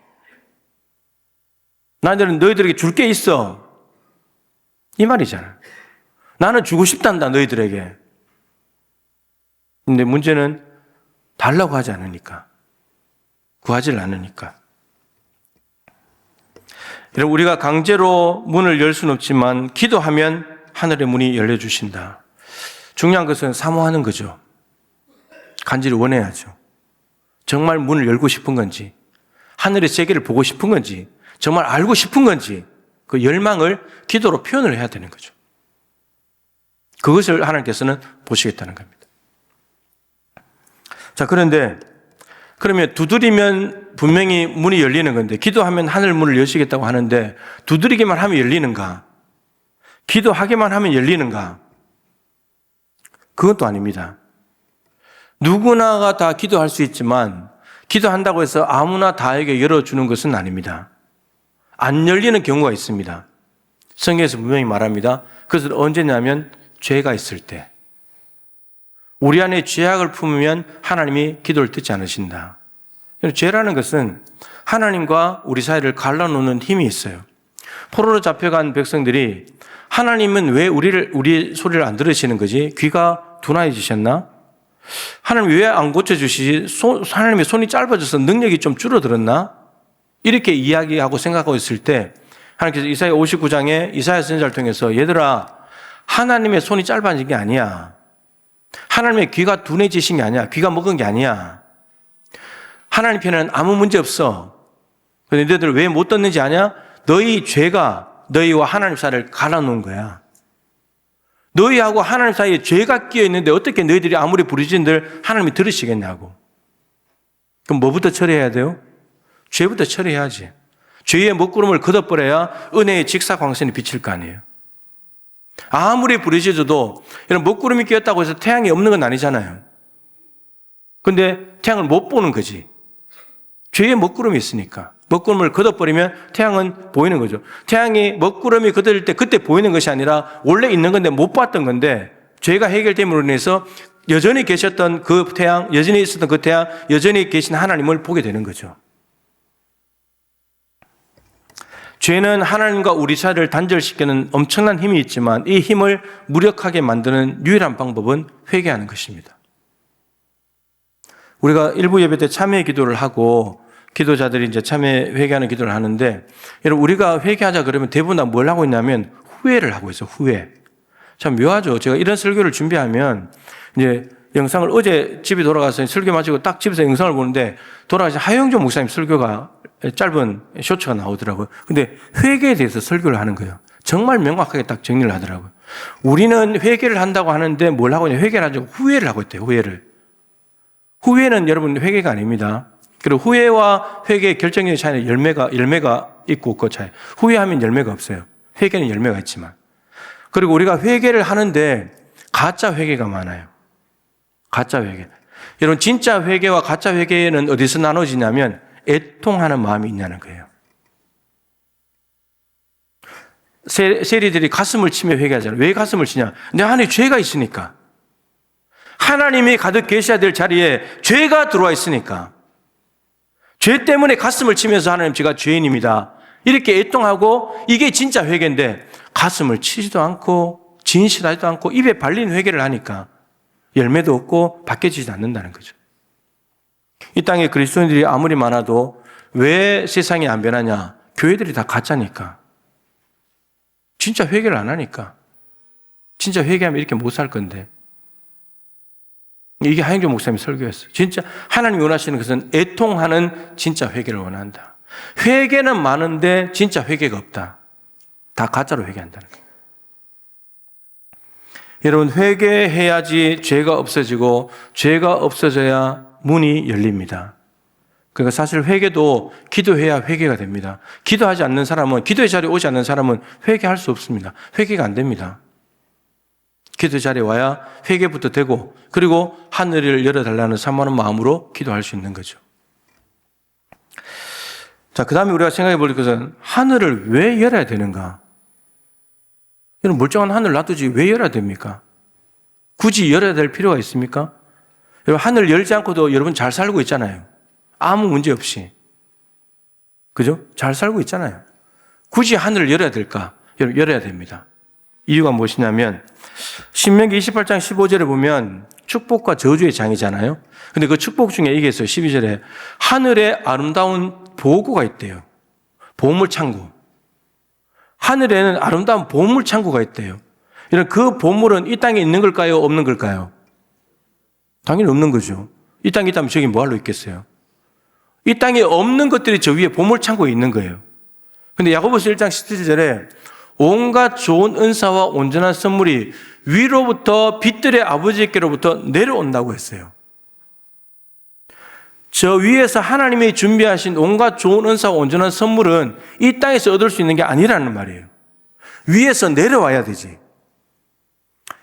나는 너희들에게 줄 게 있어. 이 말이잖아요. 나는 주고 싶단다 너희들에게. 근데 문제는 달라고 하지 않으니까. 구하지를 않으니까. 여러분, 우리가 강제로 문을 열 수는 없지만 기도하면 하늘의 문이 열려주신다. 중요한 것은 사모하는 거죠. 간절히 원해야죠. 정말 문을 열고 싶은 건지, 하늘의 세계를 보고 싶은 건지, 정말 알고 싶은 건지 그 열망을 기도로 표현을 해야 되는 거죠. 그것을 하나님께서는 보시겠다는 겁니다. 자, 그런데 그러면 두드리면 분명히 문이 열리는 건데, 기도하면 하늘 문을 여시겠다고 하는데 두드리기만 하면 열리는가? 기도하기만 하면 열리는가? 그건 또 아닙니다. 누구나가 다 기도할 수 있지만 기도한다고 해서 아무나 다에게 열어주는 것은 아닙니다. 안 열리는 경우가 있습니다. 성경에서 분명히 말합니다. 그것은 언제냐면 죄가 있을 때. 우리 안에 죄악을 품으면 하나님이 기도를 듣지 않으신다. 죄라는 것은 하나님과 우리 사이를 갈라놓는 힘이 있어요. 포로로 잡혀간 백성들이 하나님은 왜 우리 소리를 안 들으시는 거지? 귀가 둔해지셨나? 하나님 왜 안 고쳐주시지? 하나님의 손이 짧아져서 능력이 좀 줄어들었나? 이렇게 이야기하고 생각하고 있을 때 하나님께서 이사야 59장에 이사야 선지자를 통해서 얘들아, 하나님의 손이 짧아진 게 아니야. 하나님의 귀가 둔해지신 게 아니야. 귀가 먹은 게 아니야. 하나님 편에는 아무 문제 없어. 그런데 너희들 왜 못 듣는지 아냐? 너희 죄가 너희와 하나님 사이를 갈라놓은 거야. 너희하고 하나님 사이에 죄가 끼어 있는데 어떻게 너희들이 아무리 부르짖은들 하나님이 들으시겠냐고. 그럼 뭐부터 처리해야 돼요? 죄부터 처리해야지. 죄의 먹구름을 걷어버려야 은혜의 직사광선이 비칠 거 아니에요. 아무리 부르짖어도 이런 먹구름이 끼었다고 해서 태양이 없는 건 아니잖아요. 근데 태양을 못 보는 거지. 죄의 먹구름이 있으니까. 먹구름을 걷어버리면 태양은 보이는 거죠. 태양이 먹구름이 걷어질 때 그때 보이는 것이 아니라 원래 있는 건데 못 봤던 건데 죄가 해결됨으로 인해서 여전히 계셨던 그 태양, 여전히 있었던 그 태양, 여전히 계신 하나님을 보게 되는 거죠. 죄는 하나님과 우리 사이를 단절시키는 엄청난 힘이 있지만 이 힘을 무력하게 만드는 유일한 방법은 회개하는 것입니다. 우리가 일부 예배 때 참회 기도를 하고 기도자들이 이제 참회 회개하는 기도를 하는데, 여러분 우리가 회개하자 그러면 대부분 다 뭘 하고 있냐면 후회를 하고 있어요. 후회. 참 묘하죠. 제가 이런 설교를 준비하면 이제 영상을 어제 집에 돌아가서 설교 마치고 딱 집에서 영상을 보는데 돌아가신 하영조 목사님 설교가 짧은 쇼츠가 나오더라고요. 근데 회개에 대해서 설교를 하는 거예요. 정말 명확하게 딱 정리를 하더라고요. 우리는 회개를 한다고 하는데 뭘 하고 있냐? 회개를 하죠. 후회를 하고 있대요. 후회를. 후회는 여러분 회개가 아닙니다. 그리고 후회와 회개의 결정적인 차이는 열매가 있고 없고 차이. 후회하면 열매가 없어요. 회개는 열매가 있지만. 그리고 우리가 회개를 하는데 가짜 회개가 많아요. 가짜 회개. 여러분 진짜 회개와 가짜 회개는 어디서 나눠지냐면 애통하는 마음이 있냐는 거예요. 세리들이 가슴을 치며 회개하잖아요. 왜 가슴을 치냐? 내 안에 죄가 있으니까. 하나님이 가득 계셔야 될 자리에 죄가 들어와 있으니까. 죄 때문에 가슴을 치면서 하나님 제가 죄인입니다. 이렇게 애통하고 이게 진짜 회개인데 가슴을 치지도 않고 진실하지도 않고 입에 발린 회개를 하니까 열매도 없고 바뀌어지지 않는다는 거죠. 이 땅에 그리스도인들이 아무리 많아도 왜 세상이 안 변하냐? 교회들이 다 가짜니까. 진짜 회개를 안 하니까. 진짜 회개하면 이렇게 못 살 건데. 이게 하영조 목사님 설교였어요. 진짜 하나님이 원하시는 것은 애통하는 진짜 회개를 원한다. 회개는 많은데 진짜 회개가 없다. 다 가짜로 회개한다는 거예요. 여러분 회개해야지 죄가 없어지고 죄가 없어져야 문이 열립니다. 그러니까 사실 회개도 기도해야 회개가 됩니다. 기도하지 않는 사람은, 기도의 자리에 오지 않는 사람은 회개할 수 없습니다. 회개가 안 됩니다. 기도 자리에 와야 회개부터 되고 그리고 하늘을 열어달라는 사모하는 마음으로 기도할 수 있는 거죠. 자, 그 다음에 우리가 생각해 볼 것은 하늘을 왜 열어야 되는가? 여러분 멀쩡한 하늘 놔두지 왜 열어야 됩니까? 굳이 열어야 될 필요가 있습니까? 여러분 하늘 열지 않고도 여러분 잘 살고 있잖아요. 아무 문제 없이. 그죠? 잘 살고 있잖아요. 굳이 하늘을 열어야 될까? 여러분 열어야 됩니다. 이유가 무엇이냐면 신명기 28장 15절에 보면 축복과 저주의 장이잖아요. 근데 그 축복 중에 이게 있어요. 12절에 하늘에 아름다운 보고가 있대요. 보물 창고. 하늘에는 아름다운 보물 창고가 있대요. 이런 그 보물은 이 땅에 있는 걸까요? 없는 걸까요? 당연히 없는 거죠. 이 땅에 있다면 저기 뭐하러 있겠어요? 이 땅에 없는 것들이 저 위에 보물 창고에 있는 거예요. 근데 야고보서 1장 17절에 온갖 좋은 은사와 온전한 선물이 위로부터 빛들의 아버지께로부터 내려온다고 했어요. 저 위에서 하나님이 준비하신 온갖 좋은 은사와 온전한 선물은 이 땅에서 얻을 수 있는 게 아니라는 말이에요. 위에서 내려와야 되지.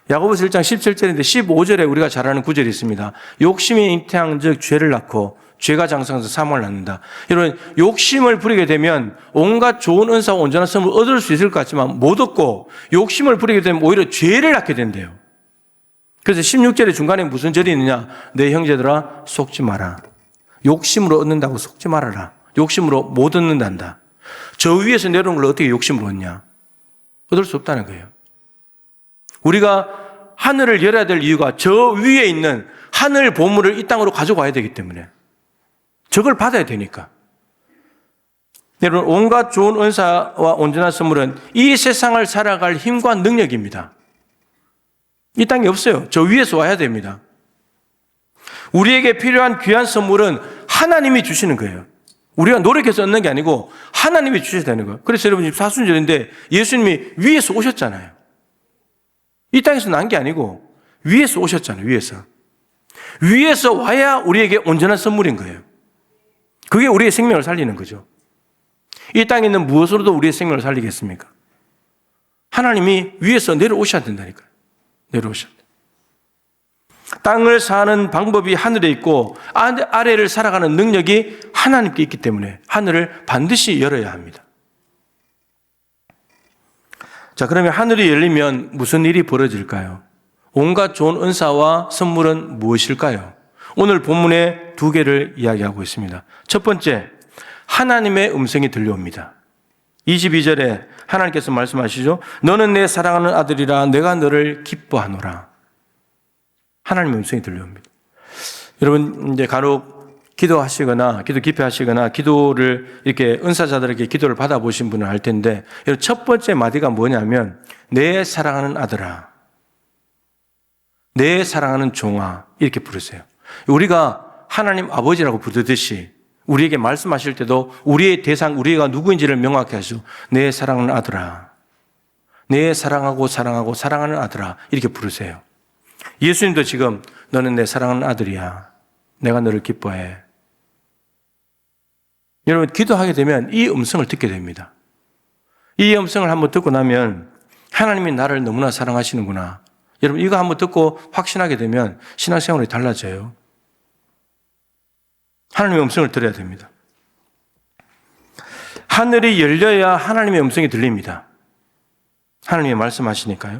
야고보서 1장 17절인데 15절에 우리가 잘 아는 구절이 있습니다. 욕심이 잉태한 즉 죄를 낳고 죄가 장성해서 사망을 낳는다. 여러분, 욕심을 부리게 되면 온갖 좋은 은사와 온전한 선물을 얻을 수 있을 것 같지만 못 얻고 욕심을 부리게 되면 오히려 죄를 낳게 된대요. 그래서 16절의 중간에 무슨 절이 있느냐? 내 형제들아 속지 마라. 욕심으로 얻는다고 속지 말아라. 욕심으로 못 얻는단다. 저 위에서 내려온 걸 어떻게 욕심으로 얻냐? 얻을 수 없다는 거예요. 우리가 하늘을 열어야 될 이유가 저 위에 있는 하늘 보물을 이 땅으로 가져와야 되기 때문에 저걸 받아야 되니까. 여러분, 온갖 좋은 은사와 온전한 선물은 이 세상을 살아갈 힘과 능력입니다. 이 땅에 없어요. 저 위에서 와야 됩니다. 우리에게 필요한 귀한 선물은 하나님이 주시는 거예요. 우리가 노력해서 얻는 게 아니고 하나님이 주셔야 되는 거예요. 그래서 여러분 지금 사순절인데 예수님이 위에서 오셨잖아요. 이 땅에서 난 게 아니고 위에서 오셨잖아요. 위에서 와야 우리에게 온전한 선물인 거예요. 그게 우리의 생명을 살리는 거죠. 이 땅에 있는 무엇으로도 우리의 생명을 살리겠습니까? 하나님이 위에서 내려오셔야 된다니까요. 내려오셔야 돼요. 땅을 사는 방법이 하늘에 있고 아래를 살아가는 능력이 하나님께 있기 때문에 하늘을 반드시 열어야 합니다. 자, 그러면 하늘이 열리면 무슨 일이 벌어질까요? 온갖 좋은 은사와 선물은 무엇일까요? 오늘 본문에 두 개를 이야기하고 있습니다. 첫 번째, 하나님의 음성이 들려옵니다. 22절에 하나님께서 말씀하시죠. 너는 내 사랑하는 아들이라 내가 너를 기뻐하노라. 하나님의 음성이 들려옵니다. 여러분, 이제 간혹 기도하시거나 기도 기표하시거나 기도를 이렇게 은사자들에게 기도를 받아보신 분은 알 텐데, 첫 번째 마디가 뭐냐면 내 사랑하는 아들아, 내 사랑하는 종아, 이렇게 부르세요. 우리가 하나님 아버지라고 부르듯이 우리에게 말씀하실 때도 우리의 대상, 우리가 누구인지를 명확히 하시고 내 사랑하는 아들아, 내 사랑하고 사랑하는 아들아, 이렇게 부르세요. 예수님도 지금 너는 내 사랑하는 아들이야. 내가 너를 기뻐해. 여러분, 기도하게 되면 이 음성을 듣게 됩니다. 이 음성을 한번 듣고 나면 하나님이 나를 너무나 사랑하시는구나. 여러분, 이거 한번 듣고 확신하게 되면 신앙생활이 달라져요. 하나님의 음성을 들어야 됩니다. 하늘이 열려야 하나님의 음성이 들립니다. 하나님이 말씀하시니까요.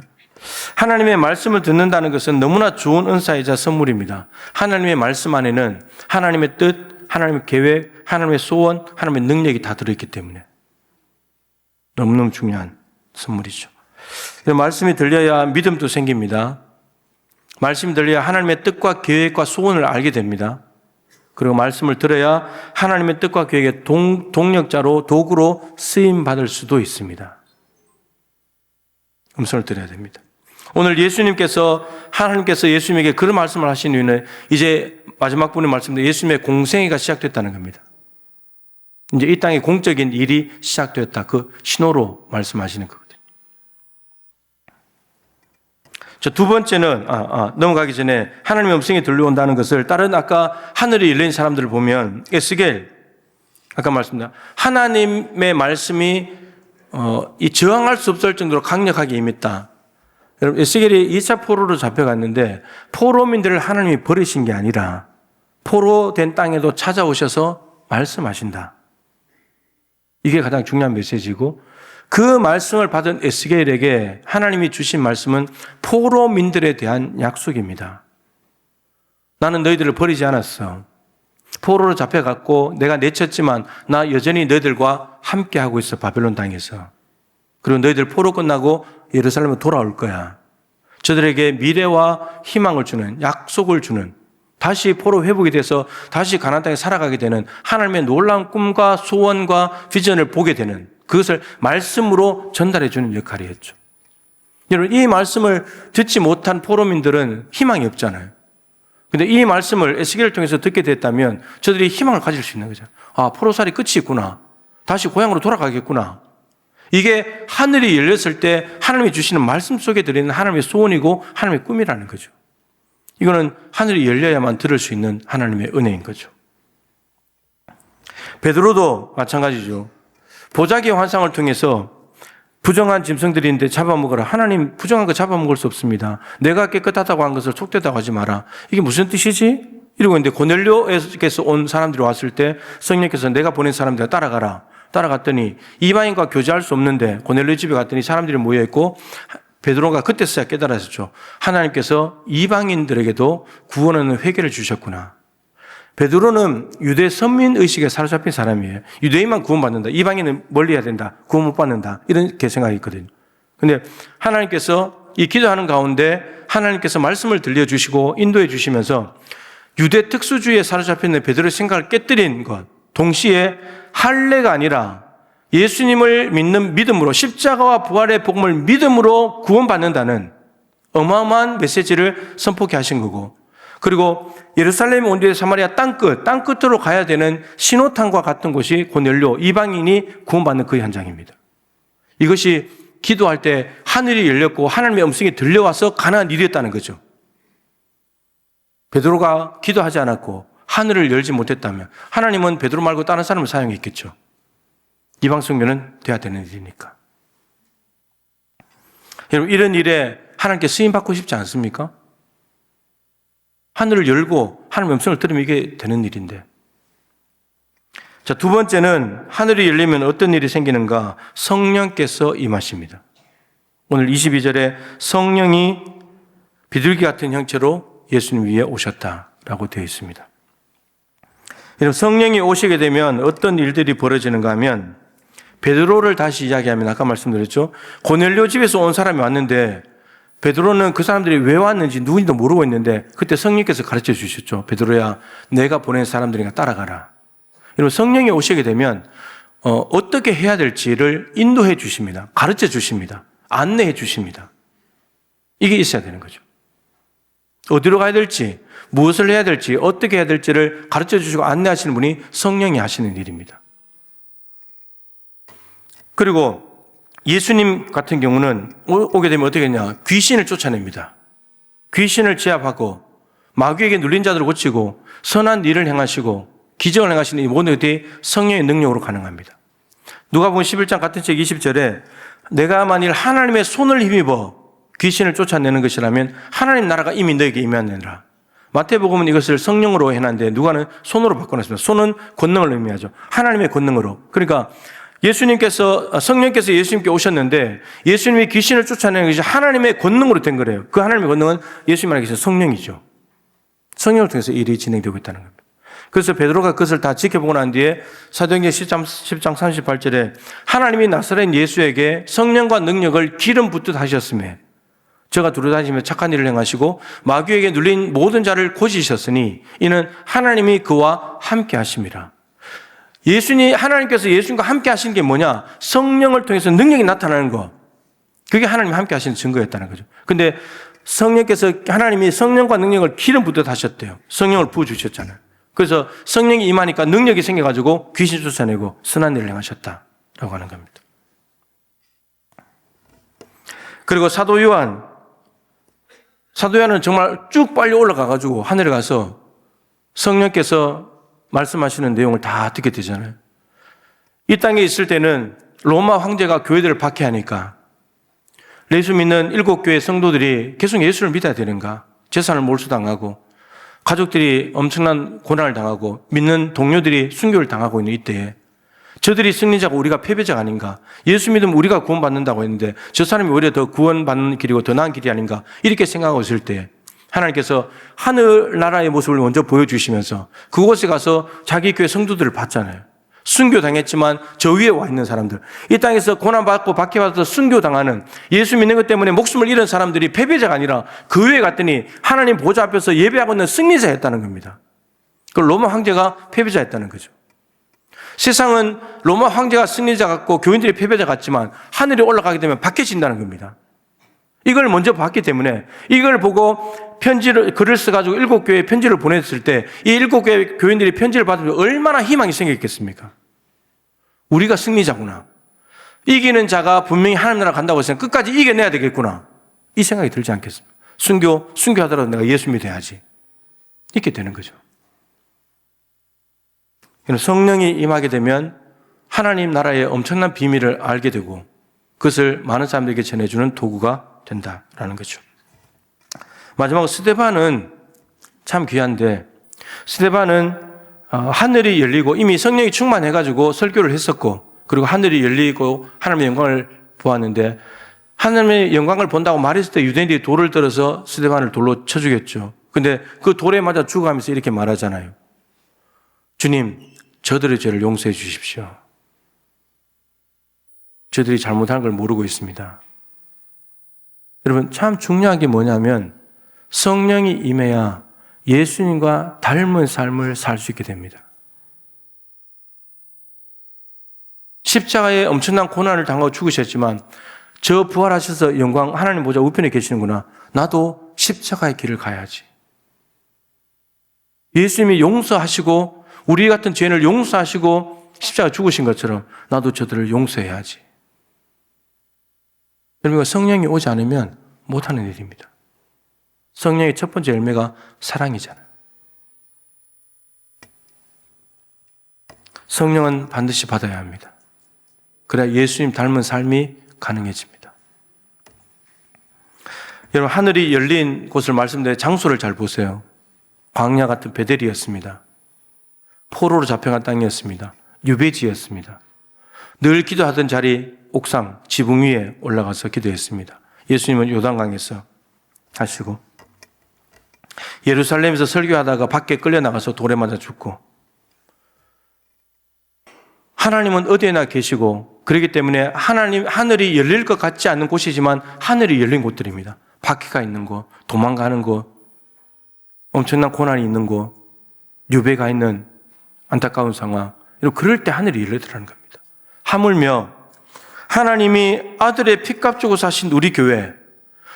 하나님의 말씀을 듣는다는 것은 너무나 좋은 은사이자 선물입니다. 하나님의 말씀 안에는 하나님의 뜻, 하나님의 계획, 하나님의 소원, 하나님의 능력이 다 들어있기 때문에 너무너무 중요한 선물이죠. 말씀이 들려야 믿음도 생깁니다. 말씀이 들려야 하나님의 뜻과 계획과 소원을 알게 됩니다. 그리고 말씀을 들어야 하나님의 뜻과 계획의 동력자로, 도구로 쓰임받을 수도 있습니다. 음성을 들어야 됩니다. 오늘 하나님께서 예수님에게 그런 말씀을 하신 이유는 이제 마지막 분의 말씀도 예수님의 공생애가 시작됐다는 겁니다. 이제 이 땅의 공적인 일이 시작되었다. 그 신호로 말씀하시는 거거든요. 두 번째는, 넘어가기 전에 하나님의 음성이 들려온다는 것을 다른 아까 하늘이 열린 사람들을 보면, 에스겔, 아까 말씀드린 하나님의 말씀이 이 저항할 수 없을 정도로 강력하게 임했다. 여러분, 에스겔이 2차 포로로 잡혀갔는데 포로민들을 하나님이 버리신 게 아니라 포로된 땅에도 찾아오셔서 말씀하신다. 이게 가장 중요한 메시지고, 그 말씀을 받은 에스겔에게 하나님이 주신 말씀은 포로민들에 대한 약속입니다. 나는 너희들을 버리지 않았어. 포로로 잡혀갔고 내가 내쳤지만 나 여전히 너희들과 함께하고 있어. 바벨론 땅에서. 그리고 너희들 포로 끝나고 예루살렘으로 돌아올 거야. 저들에게 미래와 희망을 주는, 약속을 주는, 다시 포로 회복이 돼서 다시 가나안 땅에 살아가게 되는 하나님의 놀라운 꿈과 소원과 비전을 보게 되는, 그것을 말씀으로 전달해 주는 역할이었죠. 여러분, 이 말씀을 듣지 못한 포로민들은 희망이 없잖아요. 근데 이 말씀을 에스겔을 통해서 듣게 됐다면 저들이 희망을 가질 수 있는 거죠. 아, 포로살이 끝이 있구나. 다시 고향으로 돌아가겠구나. 이게 하늘이 열렸을 때 하나님이 주시는 말씀 속에 들어있는 하나님의 소원이고 하나님의 꿈이라는 거죠. 이거는 하늘이 열려야만 들을 수 있는 하나님의 은혜인 거죠. 베드로도 마찬가지죠. 보자기의 환상을 통해서 부정한 짐승들인데 잡아먹으라. 하나님, 부정한 거 잡아먹을 수 없습니다. 내가 깨끗하다고 한 것을 속되다고 하지 마라. 이게 무슨 뜻이지? 이러고 있는데 고넬료에서 온 사람들이 왔을 때 성령께서 내가 보낸 사람들 따라가라. 따라갔더니 이방인과 교제할 수 없는데 고넬료 집에 갔더니 사람들이 모여있고 베드로가 그때서야 깨달았었죠. 하나님께서 이방인들에게도 구원하는 회개를 주셨구나. 베드로는 유대 선민의식에 사로잡힌 사람이에요. 유대인만 구원받는다. 이방인은 멀리 해야 된다. 구원 못 받는다. 이렇게 생각이 있거든요. 근데 하나님께서 이 기도하는 가운데 하나님께서 말씀을 들려주시고 인도해 주시면서 유대 특수주의에 사로잡힌 베드로의 생각을 깨뜨린 것, 동시에 할례가 아니라 예수님을 믿는 믿음으로, 십자가와 부활의 복음을 믿음으로 구원받는다는 어마어마한 메시지를 선포케 하신 거고, 그리고 예루살렘 온전히 사마리아 땅끝으로 가야 되는 신호탄과 같은 곳이 고넬료, 이방인이 구원받는 그 현장입니다. 이것이 기도할 때 하늘이 열렸고 하나님의 음성이 들려와서 가능한 일이었다는 거죠. 베드로가 기도하지 않았고 하늘을 열지 못했다면 하나님은 베드로 말고 다른 사람을 사용했겠죠. 이방 성교는 돼야 되는 일이니까. 여러분, 이런 일에 하나님께 쓰임받고 싶지 않습니까? 하늘을 열고 하나님의 음성을 들으면 이게 되는 일인데. 자, 두 번째는 하늘이 열리면 어떤 일이 생기는가? 성령께서 임하십니다. 오늘 22절에 성령이 비둘기 같은 형체로 예수님 위에 오셨다라고 되어 있습니다. 여러분, 성령이 오시게 되면 어떤 일들이 벌어지는가 하면, 베드로를 다시 이야기하면 아까 말씀드렸죠. 고넬료 집에서 온 사람이 왔는데 베드로는 그 사람들이 왜 왔는지 누군지도 모르고 있는데 그때 성령께서 가르쳐 주셨죠. 베드로야, 내가 보낸 사람들이니까 따라가라. 여러분, 성령이 오시게 되면 어떻게 해야 될지를 인도해 주십니다. 가르쳐 주십니다. 안내해 주십니다. 이게 있어야 되는 거죠. 어디로 가야 될지, 무엇을 해야 될지, 어떻게 해야 될지를 가르쳐 주시고 안내하시는 분이 성령이 하시는 일입니다. 그리고 예수님 같은 경우는 오게 되면 어떻게 했냐? 귀신을 쫓아냅니다. 귀신을 제압하고 마귀에게 눌린 자들을 고치고 선한 일을 행하시고 기적을 행하시는 이 모든 것들이 성령의 능력으로 가능합니다. 누가복음 11장 같은 책 20절에 내가 만일 하나님의 손을 힘입어 귀신을 쫓아내는 것이라면 하나님 나라가 이미 너에게 임하느니라. 마태복음은 이것을 성령으로 해놨는데 누가는 손으로 바꿔놨습니다. 손은 권능을 의미하죠. 하나님의 권능으로. 그러니까 성령께서 예수님께 오셨는데 예수님이 귀신을 쫓아내는 것이 하나님의 권능으로 된 거래요. 그 하나님의 권능은 예수님 안에 계신 성령이죠. 성령을 통해서 일이 진행되고 있다는 겁니다. 그래서 베드로가 그것을 다 지켜보고 난 뒤에 사도행전 10장 38절에 하나님이 나사렛 예수에게 성령과 능력을 기름 붓듯 하셨으며 저가 두루다니며 착한 일을 행하시고 마귀에게 눌린 모든 자를 고치셨으니 이는 하나님이 그와 함께 하심이라. 하나님께서 예수님과 함께 하신 게 뭐냐? 성령을 통해서 능력이 나타나는 거. 그게 하나님이 함께 하시는 증거였다는 거죠. 근데 하나님이 성령과 능력을 기름 붓듯 하셨대요. 성령을 부어주셨잖아요. 그래서 성령이 임하니까 능력이 생겨가지고 귀신 쫓아내고 선한 일을 행하셨다라고 하는 겁니다. 그리고 사도 요한은 정말 쭉 빨리 올라가가지고 하늘에 가서 성령께서 말씀하시는 내용을 다 듣게 되잖아요. 이 땅에 있을 때는 로마 황제가 교회들을 박해하니까 예수 믿는 7교회 성도들이 계속 예수를 믿어야 되는가? 재산을 몰수당하고 가족들이 엄청난 고난을 당하고 믿는 동료들이 순교를 당하고 있는 이때에 저들이 승리자고 우리가 패배자가 아닌가? 예수 믿으면 우리가 구원받는다고 했는데 저 사람이 오히려 더 구원받는 길이고 더 나은 길이 아닌가? 이렇게 생각하고 있을 때 하나님께서 하늘나라의 모습을 먼저 보여주시면서 그곳에 가서 자기 교회 성도들을 봤잖아요. 순교당했지만 저 위에 와 있는 사람들, 이 땅에서 고난받고 박해받아서 순교당하는, 예수 믿는 것 때문에 목숨을 잃은 사람들이 패배자가 아니라 그 위에 갔더니 하나님 보좌 앞에서 예배하고 있는 승리자였다는 겁니다. 그 로마 황제가 패배자였다는 거죠. 세상은 로마 황제가 승리자 같고 교인들이 패배자 같지만 하늘에 올라가게 되면 바뀌어진다는 겁니다. 이걸 먼저 봤기 때문에 이걸 보고 글을 써가지고 7교회에 편지를 보냈을 때 이 7교회 교인들이 편지를 받으면 얼마나 희망이 생겼겠습니까? 우리가 승리자구나. 이기는 자가 분명히 하나님 나라 간다고 해서 끝까지 이겨내야 되겠구나. 이 생각이 들지 않겠습니까? 순교하더라도 내가 예수 믿어야지. 이렇게 되는 거죠. 성령이 임하게 되면 하나님 나라의 엄청난 비밀을 알게 되고 그것을 많은 사람들에게 전해주는 도구가 된다라는 거죠. 마지막으로 스데반은 참 귀한데, 스데반은 하늘이 열리고 이미 성령이 충만해가지고 설교를 했었고, 그리고 하늘이 열리고 하나님의 영광을 보았는데, 하나님의 영광을 본다고 말했을 때 유대인들이 돌을 들어서 스데반을 돌로 쳐 죽였죠. 근데 그 돌에 맞아 죽어가면서 이렇게 말하잖아요. 주님, 저들의 죄를 용서해 주십시오. 저들이 잘못한 걸 모르고 있습니다. 여러분, 참 중요한 게 뭐냐면 성령이 임해야 예수님과 닮은 삶을 살 수 있게 됩니다. 십자가에 엄청난 고난을 당하고 죽으셨지만 저 부활하셔서 영광 하나님 보좌 우편에 계시는구나. 나도 십자가의 길을 가야지. 예수님이 용서하시고 우리 같은 죄인을 용서하시고 십자가 죽으신 것처럼 나도 저들을 용서해야지. 여러분, 성령이 오지 않으면 못하는 일입니다. 성령의 첫 번째 열매가 사랑이잖아요. 성령은 반드시 받아야 합니다. 그래야 예수님 닮은 삶이 가능해집니다. 여러분, 하늘이 열린 곳을 말씀드린 장소를 잘 보세요. 광야 같은 베델이었습니다. 포로로 잡혀간 땅이었습니다. 유배지였습니다. 늘 기도하던 자리 옥상, 지붕 위에 올라가서 기도했습니다. 예수님은 요단강에서 하시고 예루살렘에서 설교하다가 밖에 끌려나가서 돌에 맞아 죽고, 하나님은 어디에나 계시고 그렇기 때문에 하늘이 열릴 것 같지 않는 곳이지만 하늘이 열린 곳들입니다. 박해가 있는 곳, 도망가는 곳, 엄청난 고난이 있는 곳, 유배가 있는 안타까운 상황, 그럴 때 하늘이 열리더라는 겁니다. 하물며 하나님이 아들의 피값 주고 사신 우리 교회,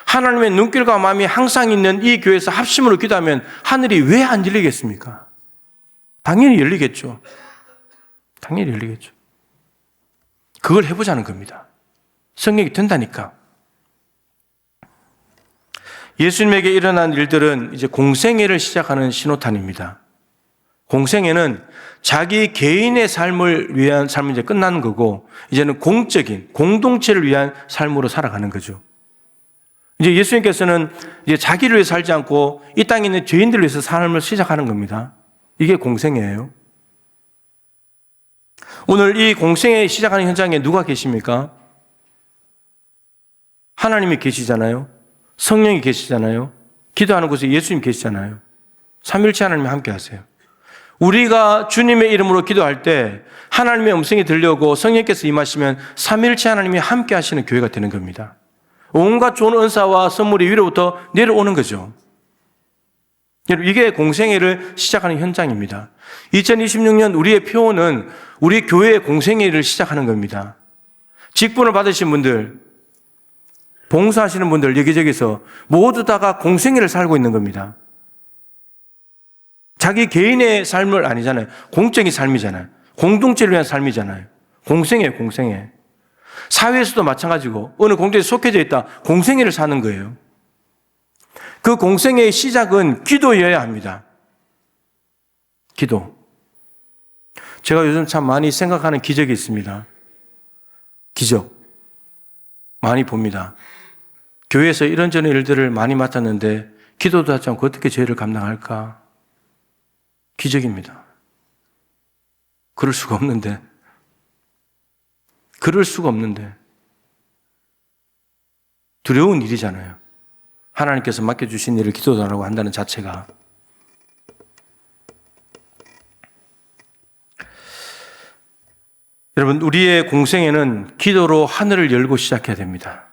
하나님의 눈길과 마음이 항상 있는 이 교회에서 합심으로 기도하면 하늘이 왜 안 열리겠습니까? 당연히 열리겠죠. 당연히 열리겠죠. 그걸 해보자는 겁니다. 성령이 된다니까. 예수님에게 일어난 일들은 이제 공생애를 시작하는 신호탄입니다. 공생애는 자기 개인의 삶을 위한 삶은 이제 끝나는 거고, 이제는 공적인, 공동체를 위한 삶으로 살아가는 거죠. 이제 예수님께서는 이제 자기를 위해 살지 않고 이 땅에 있는 죄인들을 위해서 삶을 시작하는 겁니다. 이게 공생애예요. 오늘 이 공생애 시작하는 현장에 누가 계십니까? 하나님이 계시잖아요. 성령이 계시잖아요. 기도하는 곳에 예수님 계시잖아요. 삼일체 하나님이 함께 하세요. 우리가 주님의 이름으로 기도할 때 하나님의 음성이 들려오고 성령께서 임하시면 삼일체 하나님이 함께 하시는 교회가 되는 겁니다. 온갖 좋은 은사와 선물이 위로부터 내려오는 거죠. 여러분, 이게 공생애를 시작하는 현장입니다. 2026년 우리의 표어는 우리 교회의 공생애를 시작하는 겁니다. 직분을 받으신 분들, 봉사하시는 분들 여기저기서 모두 다가 공생애를 살고 있는 겁니다. 자기 개인의 삶을 아니잖아요. 공적인 삶이잖아요. 공동체를 위한 삶이잖아요. 공생애예요, 공생애. 사회에서도 마찬가지고 어느 공동체에 속해져 있다. 공생애를 사는 거예요. 그 공생애의 시작은 기도여야 합니다. 기도. 제가 요즘 참 많이 생각하는 기적이 있습니다. 기적. 많이 봅니다. 교회에서 이런저런 일들을 많이 맡았는데 기도도 하지 않고 어떻게 죄를 감당할까? 기적입니다. 그럴 수가 없는데. 두려운 일이잖아요. 하나님께서 맡겨주신 일을 기도하라고 한다는 자체가. 여러분, 우리의 공생애는 기도로 하늘을 열고 시작해야 됩니다.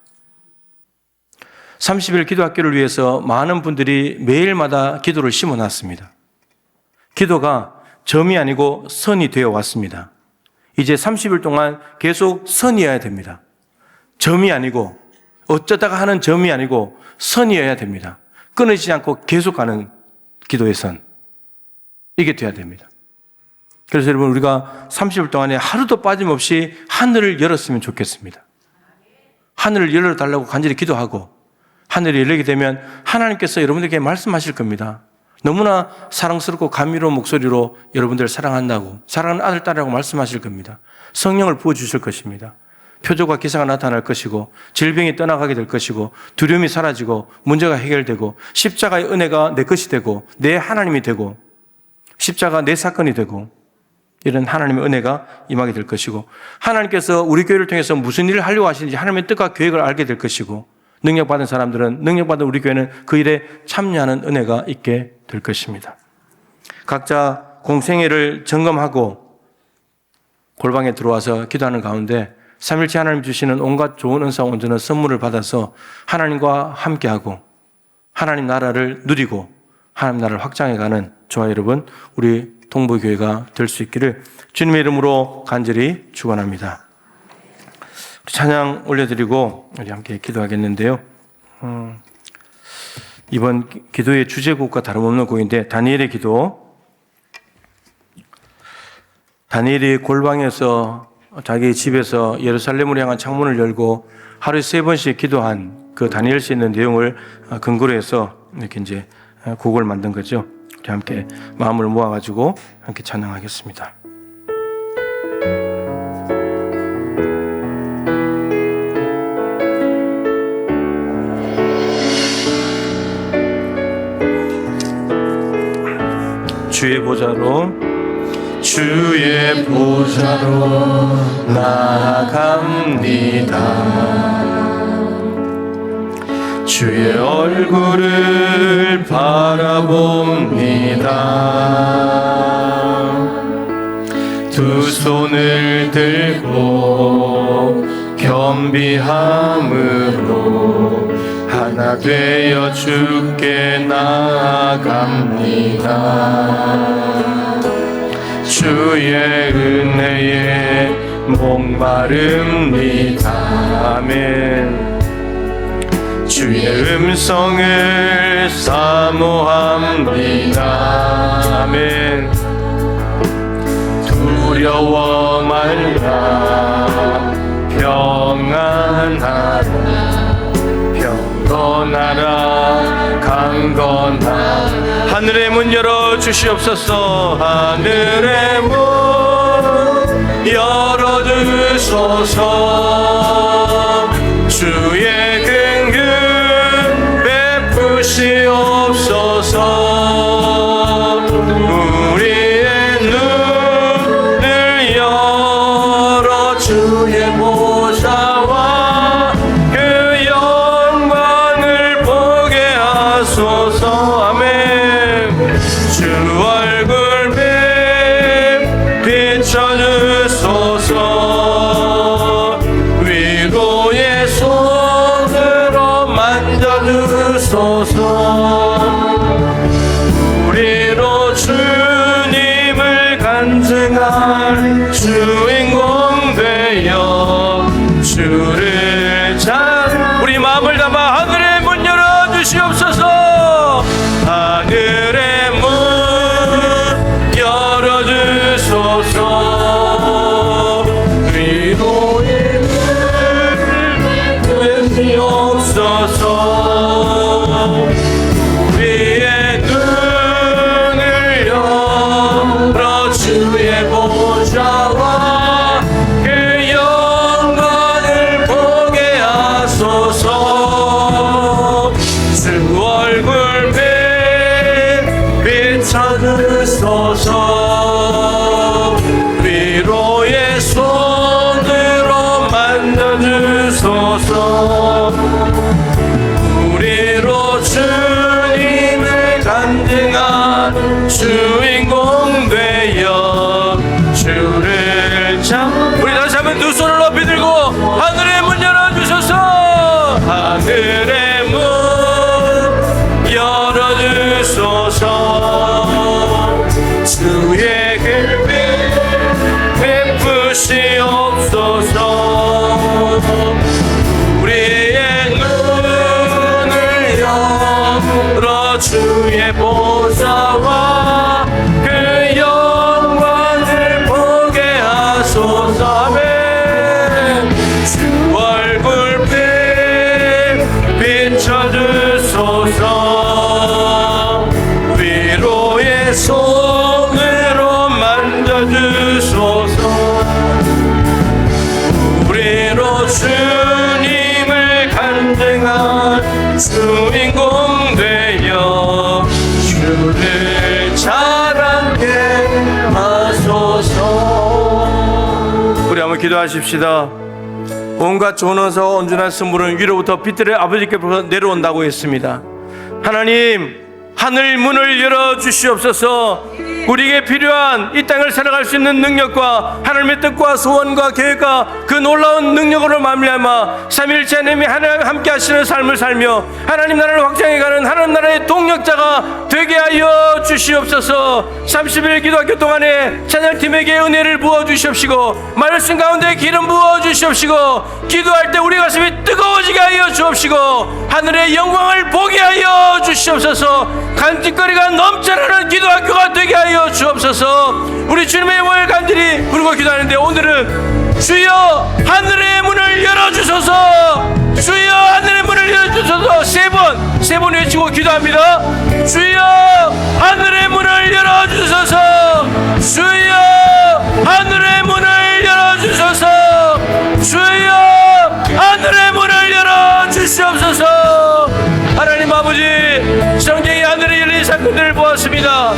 30일 기도학교를 위해서 많은 분들이 매일마다 기도를 심어놨습니다. 기도가 점이 아니고 선이 되어 왔습니다. 이제 30일 동안 계속 선이어야 됩니다. 점이 아니고, 어쩌다가 하는 점이 아니고 선이어야 됩니다. 끊어지지 않고 계속 가는 기도의 선. 이게 돼야 됩니다. 그래서 여러분, 우리가 30일 동안에 하루도 빠짐없이 하늘을 열었으면 좋겠습니다. 하늘을 열어달라고 간절히 기도하고, 하늘이 열리게 되면 하나님께서 여러분들에게 말씀하실 겁니다. 너무나 사랑스럽고 감미로운 목소리로 여러분들을 사랑한다고, 사랑하는 아들, 딸이라고 말씀하실 겁니다. 성령을 부어주실 것입니다. 표적과 기사가 나타날 것이고, 질병이 떠나가게 될 것이고, 두려움이 사라지고, 문제가 해결되고, 십자가의 은혜가 내 것이 되고, 내 하나님이 되고, 십자가 내 사건이 되고, 이런 하나님의 은혜가 임하게 될 것이고, 하나님께서 우리 교회를 통해서 무슨 일을 하려고 하시는지 하나님의 뜻과 계획을 알게 될 것이고, 능력받은 사람들은, 능력받은 우리 교회는 그 일에 참여하는 은혜가 있게 될 것입니다. 각자 공생애를 점검하고 골방에 들어와서 기도하는 가운데 삼일째 하나님 주시는 온갖 좋은 은사와 온전한 선물을 받아서 하나님과 함께하고 하나님 나라를 누리고 하나님 나라를 확장해가는 저와 여러분, 우리 동부교회가 될 수 있기를 주님의 이름으로 간절히 축원합니다. 찬양 올려드리고 우리 함께 기도하겠는데요. 이번 기도의 주제곡과 다름없는 곡인데, 다니엘의 기도. 다니엘이 골방에서 자기 집에서 예루살렘으로 향한 창문을 열고 하루에 3번씩 기도한 그 다니엘 씨 있는 내용을 근거로 해서 이렇게 이제 곡을 만든 거죠. 우리 함께 마음을 모아가지고 함께 찬양하겠습니다. 주의 보좌로 나아갑니다. 주의 얼굴을 바라봅니다. 두 손을 들고 겸비함으로 하나 되어 주께 나아갑니다. 주의 은혜에 목마릅니다. 아멘. 주의 음성을 사모합니다. 아멘. 두려워 말라, 평안하라, 평건하라, 강건하라. 하늘의 문 열어 주시옵소서. 하늘의 문 열어 주소서. 주의 긍휼 베푸시옵소서. 우리의 눈을 열어 주의 보좌와 그 영광을 보게 하소서. 아멘. 주 얼굴 비춰주소서. 위로의 손으로 만져주소서. 우리로 주님을 간증할 주인공 되어 주를 찬. 우리 마음을 담아 하늘의 문 열어 주시옵소서. 하늘의 문 열어 주소서. 위로의 눈을 베푸시옵소서. 우리의 눈을 열어 주의 보좌와 그 영광을 보게 하소서. 주 주인공 되어 주를 자랑케 하소서. 우리 한번 기도하십시다. 온갖 좋은 은사와 온전한 선물은 위로부터 빛들의 아버지께로부터 내려온다고 했습니다. 하나님, 하늘 문을 열어 주시옵소서. 우리에게 필요한 이 땅을 살아갈 수 있는 능력과 하나님의 뜻과 소원과 계획과 그 놀라운 능력으로 말미암아 삼위일체 하나님이 하나님 함께 하시는 삶을 살며 하나님 나라를 확장해가는 하나님 나라의 동력자가 되게 하여 주시옵소서. 30일 기도학교 동안에 찬양팀에게 은혜를 부어 주시옵시고 말씀 가운데 기름 부어 주시옵시고 기도할 때 우리 가슴이 뜨거워지게 하여 주옵시고 하늘의 영광을 보게 하여 주시옵소서. 간직거리가 넘쳐나는 기도학교가 되게 하여 주옵소서. 우리 주님의 영광을 간절히 부르고 기도하는데 오늘은 주여 하늘의 문을 열어주소서. 주여 하늘의 문을 열어주소서. 세 번 외치고 기도합니다. 주여 하늘의 문을 열어주소서. 주여 하늘의 문을 열어주소서. 주여 하늘의 문을 열어주시옵소서. 하나님 아버지, 성경이 하늘에 열린 사건들을 보았습니다.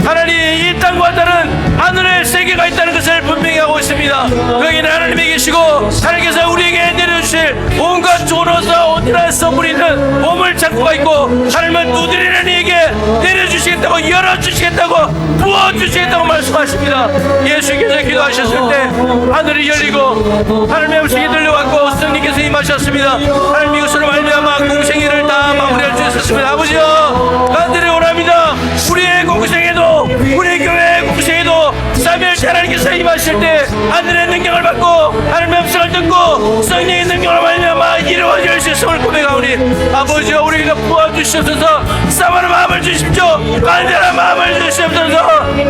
하나님, 이 땅과 다른 하늘의 세계가 있다는 것을 분명히 하고 있습니다. 거기는 하나님이 계시고 하나님께서 우리에게 내려주실 온갖 좋은 옷과 온전한 선물이 있는 보물 창고가 있고 하나님은 누드리는 이에게 내려주시겠다고 열어주시겠다고 부어주시겠다고 말씀하십니다. 예수께서 기도하셨을 때 하늘이 열리고 하나님의 음성이 들려왔고 성령께서 임하셨습니다. 하나님 이것으로 말미암아 공생애를 다 마무리할 수 있었습니다. 아버지여, 간절히 원합니다. 우리의 공생애도 우리 교회의 공생애도 삼위일체 하나님께서 임하실 때 하늘의 능력을 받고 하나님의 음성을 듣고 성령의 능력을 말미암아 이루어질 수 있음을 고백하오니 아버지여, 우리에게 부어주시옵소서. 싸움하는 마음을 주십시오. 간절한 마음을 주시옵소서.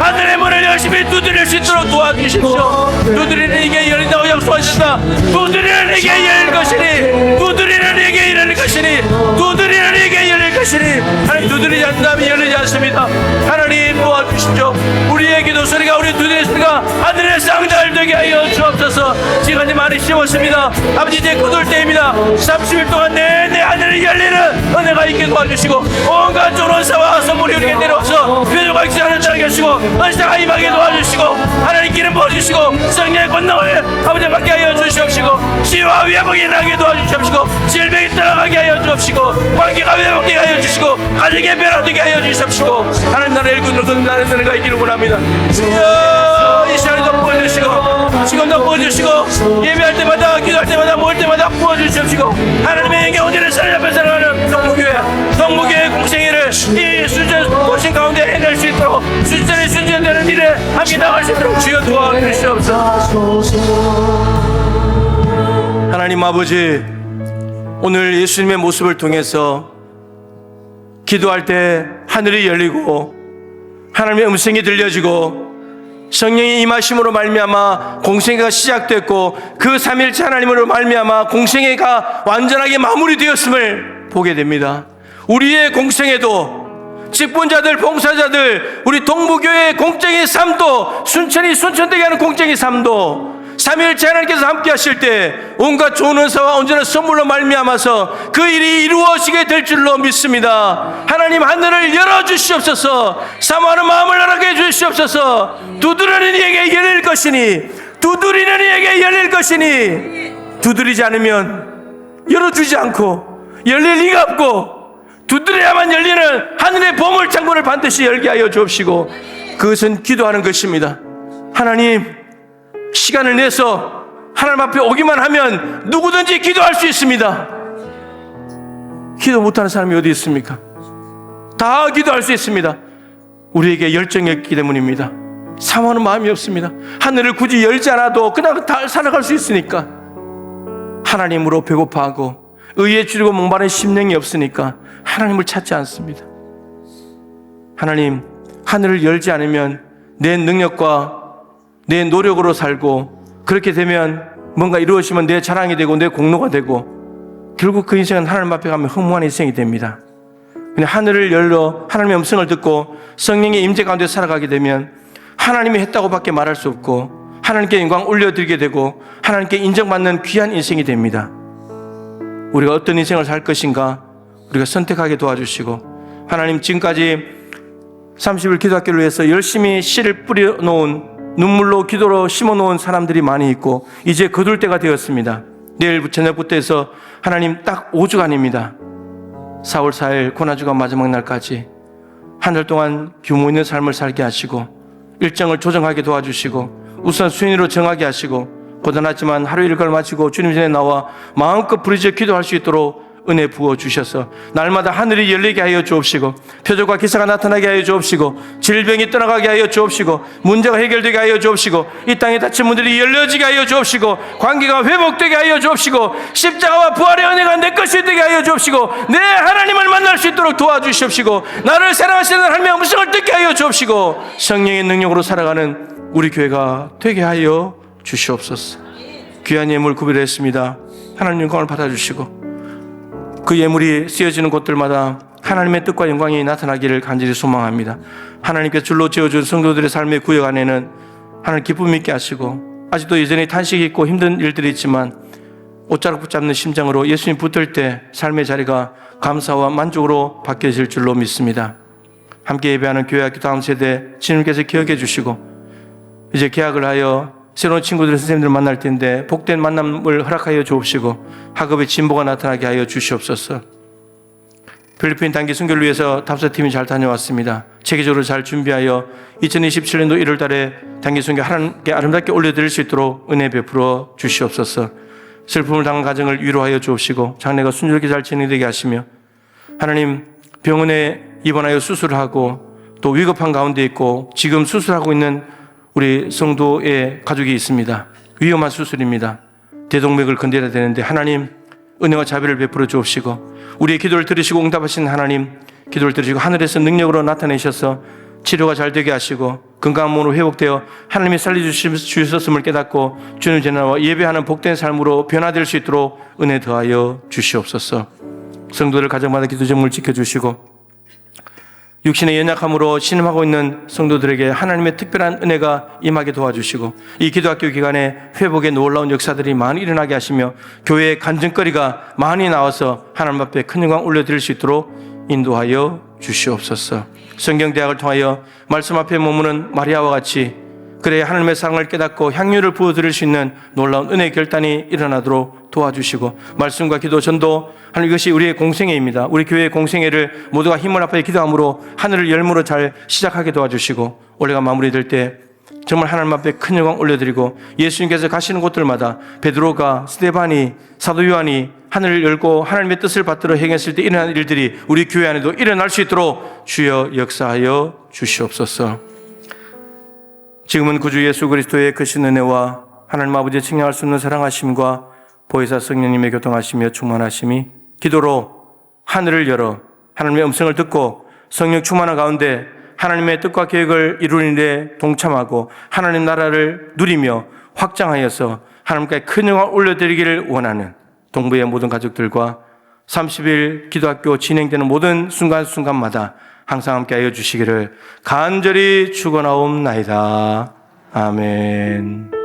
하늘의 문을 열심히 두드릴 수 있도록 도와주십시오. 두드리는 이게 열린다고 약속하셨다. 두드리는 이게 열릴 것이니 두드리는 이게 열릴 것이니 두드리는 이게 열릴 것이니 하나님, 두드리지 않는다면 열리지 않습니다. 하나님 도와주십시오. 우리의 기도 소리가 우리 두드릴 소리가 하늘의 쌍달 되게 하여 주옵소서. 시간이 많이 심었습니다. 아버지, 이제 거둘 때입니다. 30일 동안 내내 하늘이 열리는 은혜가 있게 도와주시고 온갖 좋은 은사와 선물이 우리에게 내려와서 표적과 기사를 따르게 하시고 은사가 임하게 도와주시고 하나님 기름 부어주시고 성령의 권능을 아버지 받게 하여 주시옵시고 치유와 회복이 나게 도와주시옵시고 질병이 떠나가게 하여 주옵시고 관계가 회복되게 하여 주시고 가정의 변화되게 하여 주시옵시고 하나님 나라의 일꾼으로 나라의 은혜가 있기를 원합니다. 주여, 이 시간에도 부어주시고 지금도 부어주시고 예배할 때마다 기도할 때마다 모을 때마다 부어주시옵시고 하나님의 영계 온전히 사랑 앞에 살아가는 동무교회 공생애를 이 순전 도심 가운데 해낼 수 있도록 순전히 순전되는 일에 함께 나갈 수 있도록 주여 도와주시옵소서. 하나님 아버지, 오늘 예수님의 모습을 통해서 기도할 때 하늘이 열리고 하나님의 음성이 들려지고 성령의 임하심으로 말미암아 공생애가 시작됐고 그 삼위일체 하나님으로 말미암아 공생애가 완전하게 마무리되었음을 보게 됩니다. 우리의 공생애도 직분자들, 봉사자들, 우리 동부교회의 공적인 삶도 순천이 순천되게 하는 공적인 삶도 삼위일체 하나님께서 함께 하실 때 온갖 좋은 은사와 온전한 선물로 말미암아서 그 일이 이루어지게 될 줄로 믿습니다. 하나님, 하늘을 열어주시옵소서. 사모하는 마음을 허락해 주시옵소서. 두드리는 이에게 열릴 것이니 두드리는 이에게 열릴 것이니 두드리지 않으면 열어주지 않고 열릴 리가 없고 두드려야만 열리는 하늘의 보물 창고를 반드시 열게 하여 주옵시고 그것은 기도하는 것입니다. 하나님, 시간을 내서 하나님 앞에 오기만 하면 누구든지 기도할 수 있습니다. 기도 못하는 사람이 어디 있습니까? 다 기도할 수 있습니다. 우리에게 열정이 없기 때문입니다. 사모하는 마음이 없습니다. 하늘을 굳이 열지 않아도 그냥 다 살아갈 수 있으니까 하나님으로 배고파하고 의에 줄이고 목마른 심령이 없으니까 하나님을 찾지 않습니다. 하나님, 하늘을 열지 않으면 내 능력과 내 노력으로 살고 그렇게 되면 뭔가 이루어지면 내 자랑이 되고 내 공로가 되고 결국 그 인생은 하나님 앞에 가면 허무한 인생이 됩니다. 그냥 하늘을 열러 하나님의 음성을 듣고 성령의 임재 가운데 살아가게 되면 하나님이 했다고밖에 말할 수 없고 하나님께 영광 올려드리게 되고 하나님께 인정받는 귀한 인생이 됩니다. 우리가 어떤 인생을 살 것인가, 우리가 선택하게 도와주시고, 하나님 지금까지 30일 기도학교를 위해서 열심히 씨를 뿌려놓은, 눈물로 기도로 심어놓은 사람들이 많이 있고 이제 거둘 때가 되었습니다. 내일 저녁부터 해서 하나님 딱 5주간입니다. 4월 4일 고난주간 마지막 날까지 한 달 동안 규모 있는 삶을 살게 하시고 일정을 조정하게 도와주시고 우선순위로 정하게 하시고 고단하지만 하루 일과를 마치고 주님 전에 나와 마음껏 부르짖어 기도할 수 있도록 은혜 부어주셔서 날마다 하늘이 열리게 하여 주옵시고 표적과 기사가 나타나게 하여 주옵시고 질병이 떠나가게 하여 주옵시고 문제가 해결되게 하여 주옵시고 이 땅에 닫힌 문들이 열려지게 하여 주옵시고 관계가 회복되게 하여 주옵시고 십자가와 부활의 은혜가 내 것이 되게 하여 주옵시고 내 하나님을 만날 수 있도록 도와주시옵시고 나를 사랑하시는 하나님의 음성을 듣게 하여 주옵시고 성령의 능력으로 살아가는 우리 교회가 되게 하여 주시옵소서. 귀한 예물 구별했습니다. 하나님 영광을 받아주시고 그 예물이 쓰여지는 곳들마다 하나님의 뜻과 영광이 나타나기를 간절히 소망합니다. 하나님께서 줄로 지어준 성도들의 삶의 구역 안에는 하나님 기쁨 있게 하시고 아직도 여전히 탄식이 있고 힘든 일들이 있지만 옷자락 붙잡는 심장으로 예수님 붙들 때 삶의 자리가 감사와 만족으로 바뀌어질 줄로 믿습니다. 함께 예배하는 교회학교 다음 세대 주님께서 기억해 주시고 이제 개학을 하여 새로운 친구들, 선생님들을 만날 텐데 복된 만남을 허락하여 주옵시고 학업의 진보가 나타나게 하여 주시옵소서. 필리핀 단기 선교를 위해서 답사팀이 잘 다녀왔습니다. 체계적으로 잘 준비하여 2027년도 1월 달에 단기 선교 하나님께 아름답게 올려드릴 수 있도록 은혜 베풀어 주시옵소서. 슬픔을 당한 가정을 위로하여 주옵시고 장래가 순조롭게 잘 진행되게 하시며 하나님 병원에 입원하여 수술을 하고 또 위급한 가운데 있고 지금 수술하고 있는 우리 성도의 가족이 있습니다. 위험한 수술입니다. 대동맥을 건드려야 되는데 하나님 은혜와 자비를 베풀어 주옵시고 우리의 기도를 들으시고 응답하신 하나님 기도를 들으시고 하늘에서 능력으로 나타내셔서 치료가 잘 되게 하시고 건강한 몸으로 회복되어 하나님이 살려주셨음을 깨닫고 주님 전하와 예배하는 복된 삶으로 변화될 수 있도록 은혜 더하여 주시옵소서. 성도들 가정마다 기도 제목을 지켜주시고 육신의 연약함으로 신음하고 있는 성도들에게 하나님의 특별한 은혜가 임하게 도와주시고 이 기도학교 기간에 회복의 놀라운 역사들이 많이 일어나게 하시며 교회의 간증거리가 많이 나와서 하나님 앞에 큰 영광 올려드릴 수 있도록 인도하여 주시옵소서. 성경대학을 통하여 말씀 앞에 머무는 마리아와 같이 그래야 하나님의 사랑을 깨닫고 향유를 부어드릴 수 있는 놀라운 은혜의 결단이 일어나도록 도와주시고 말씀과 기도 전도 하나님 이것이 우리의 공생애입니다. 우리 교회의 공생애를 모두가 힘을 합하여 기도함으로 하늘을 열무로 잘 시작하게 도와주시고 올해가 마무리될 때 정말 하나님 앞에 큰 영광 올려드리고 예수님께서 가시는 곳들마다 베드로가 스데반이 사도 요한이 하늘을 열고 하나님의 뜻을 받들어 행했을 때 일어난 일들이 우리 교회 안에도 일어날 수 있도록 주여 역사하여 주시옵소서. 지금은 구주 예수 그리스도의 크신 은혜와 하나님 아버지의 측량할 수 없는 사랑하심과 보혜사 성령님의 교통하시며 충만하심이 기도로 하늘을 열어 하나님의 음성을 듣고 성령 충만한 가운데 하나님의 뜻과 계획을 이루는 데 동참하고 하나님 나라를 누리며 확장하여서 하나님께 큰 영광을 올려드리기를 원하는 동부의 모든 가족들과 30일 기도학교 진행되는 모든 순간순간마다 항상 함께하여 주시기를 간절히 축원하옵나이다. 아멘.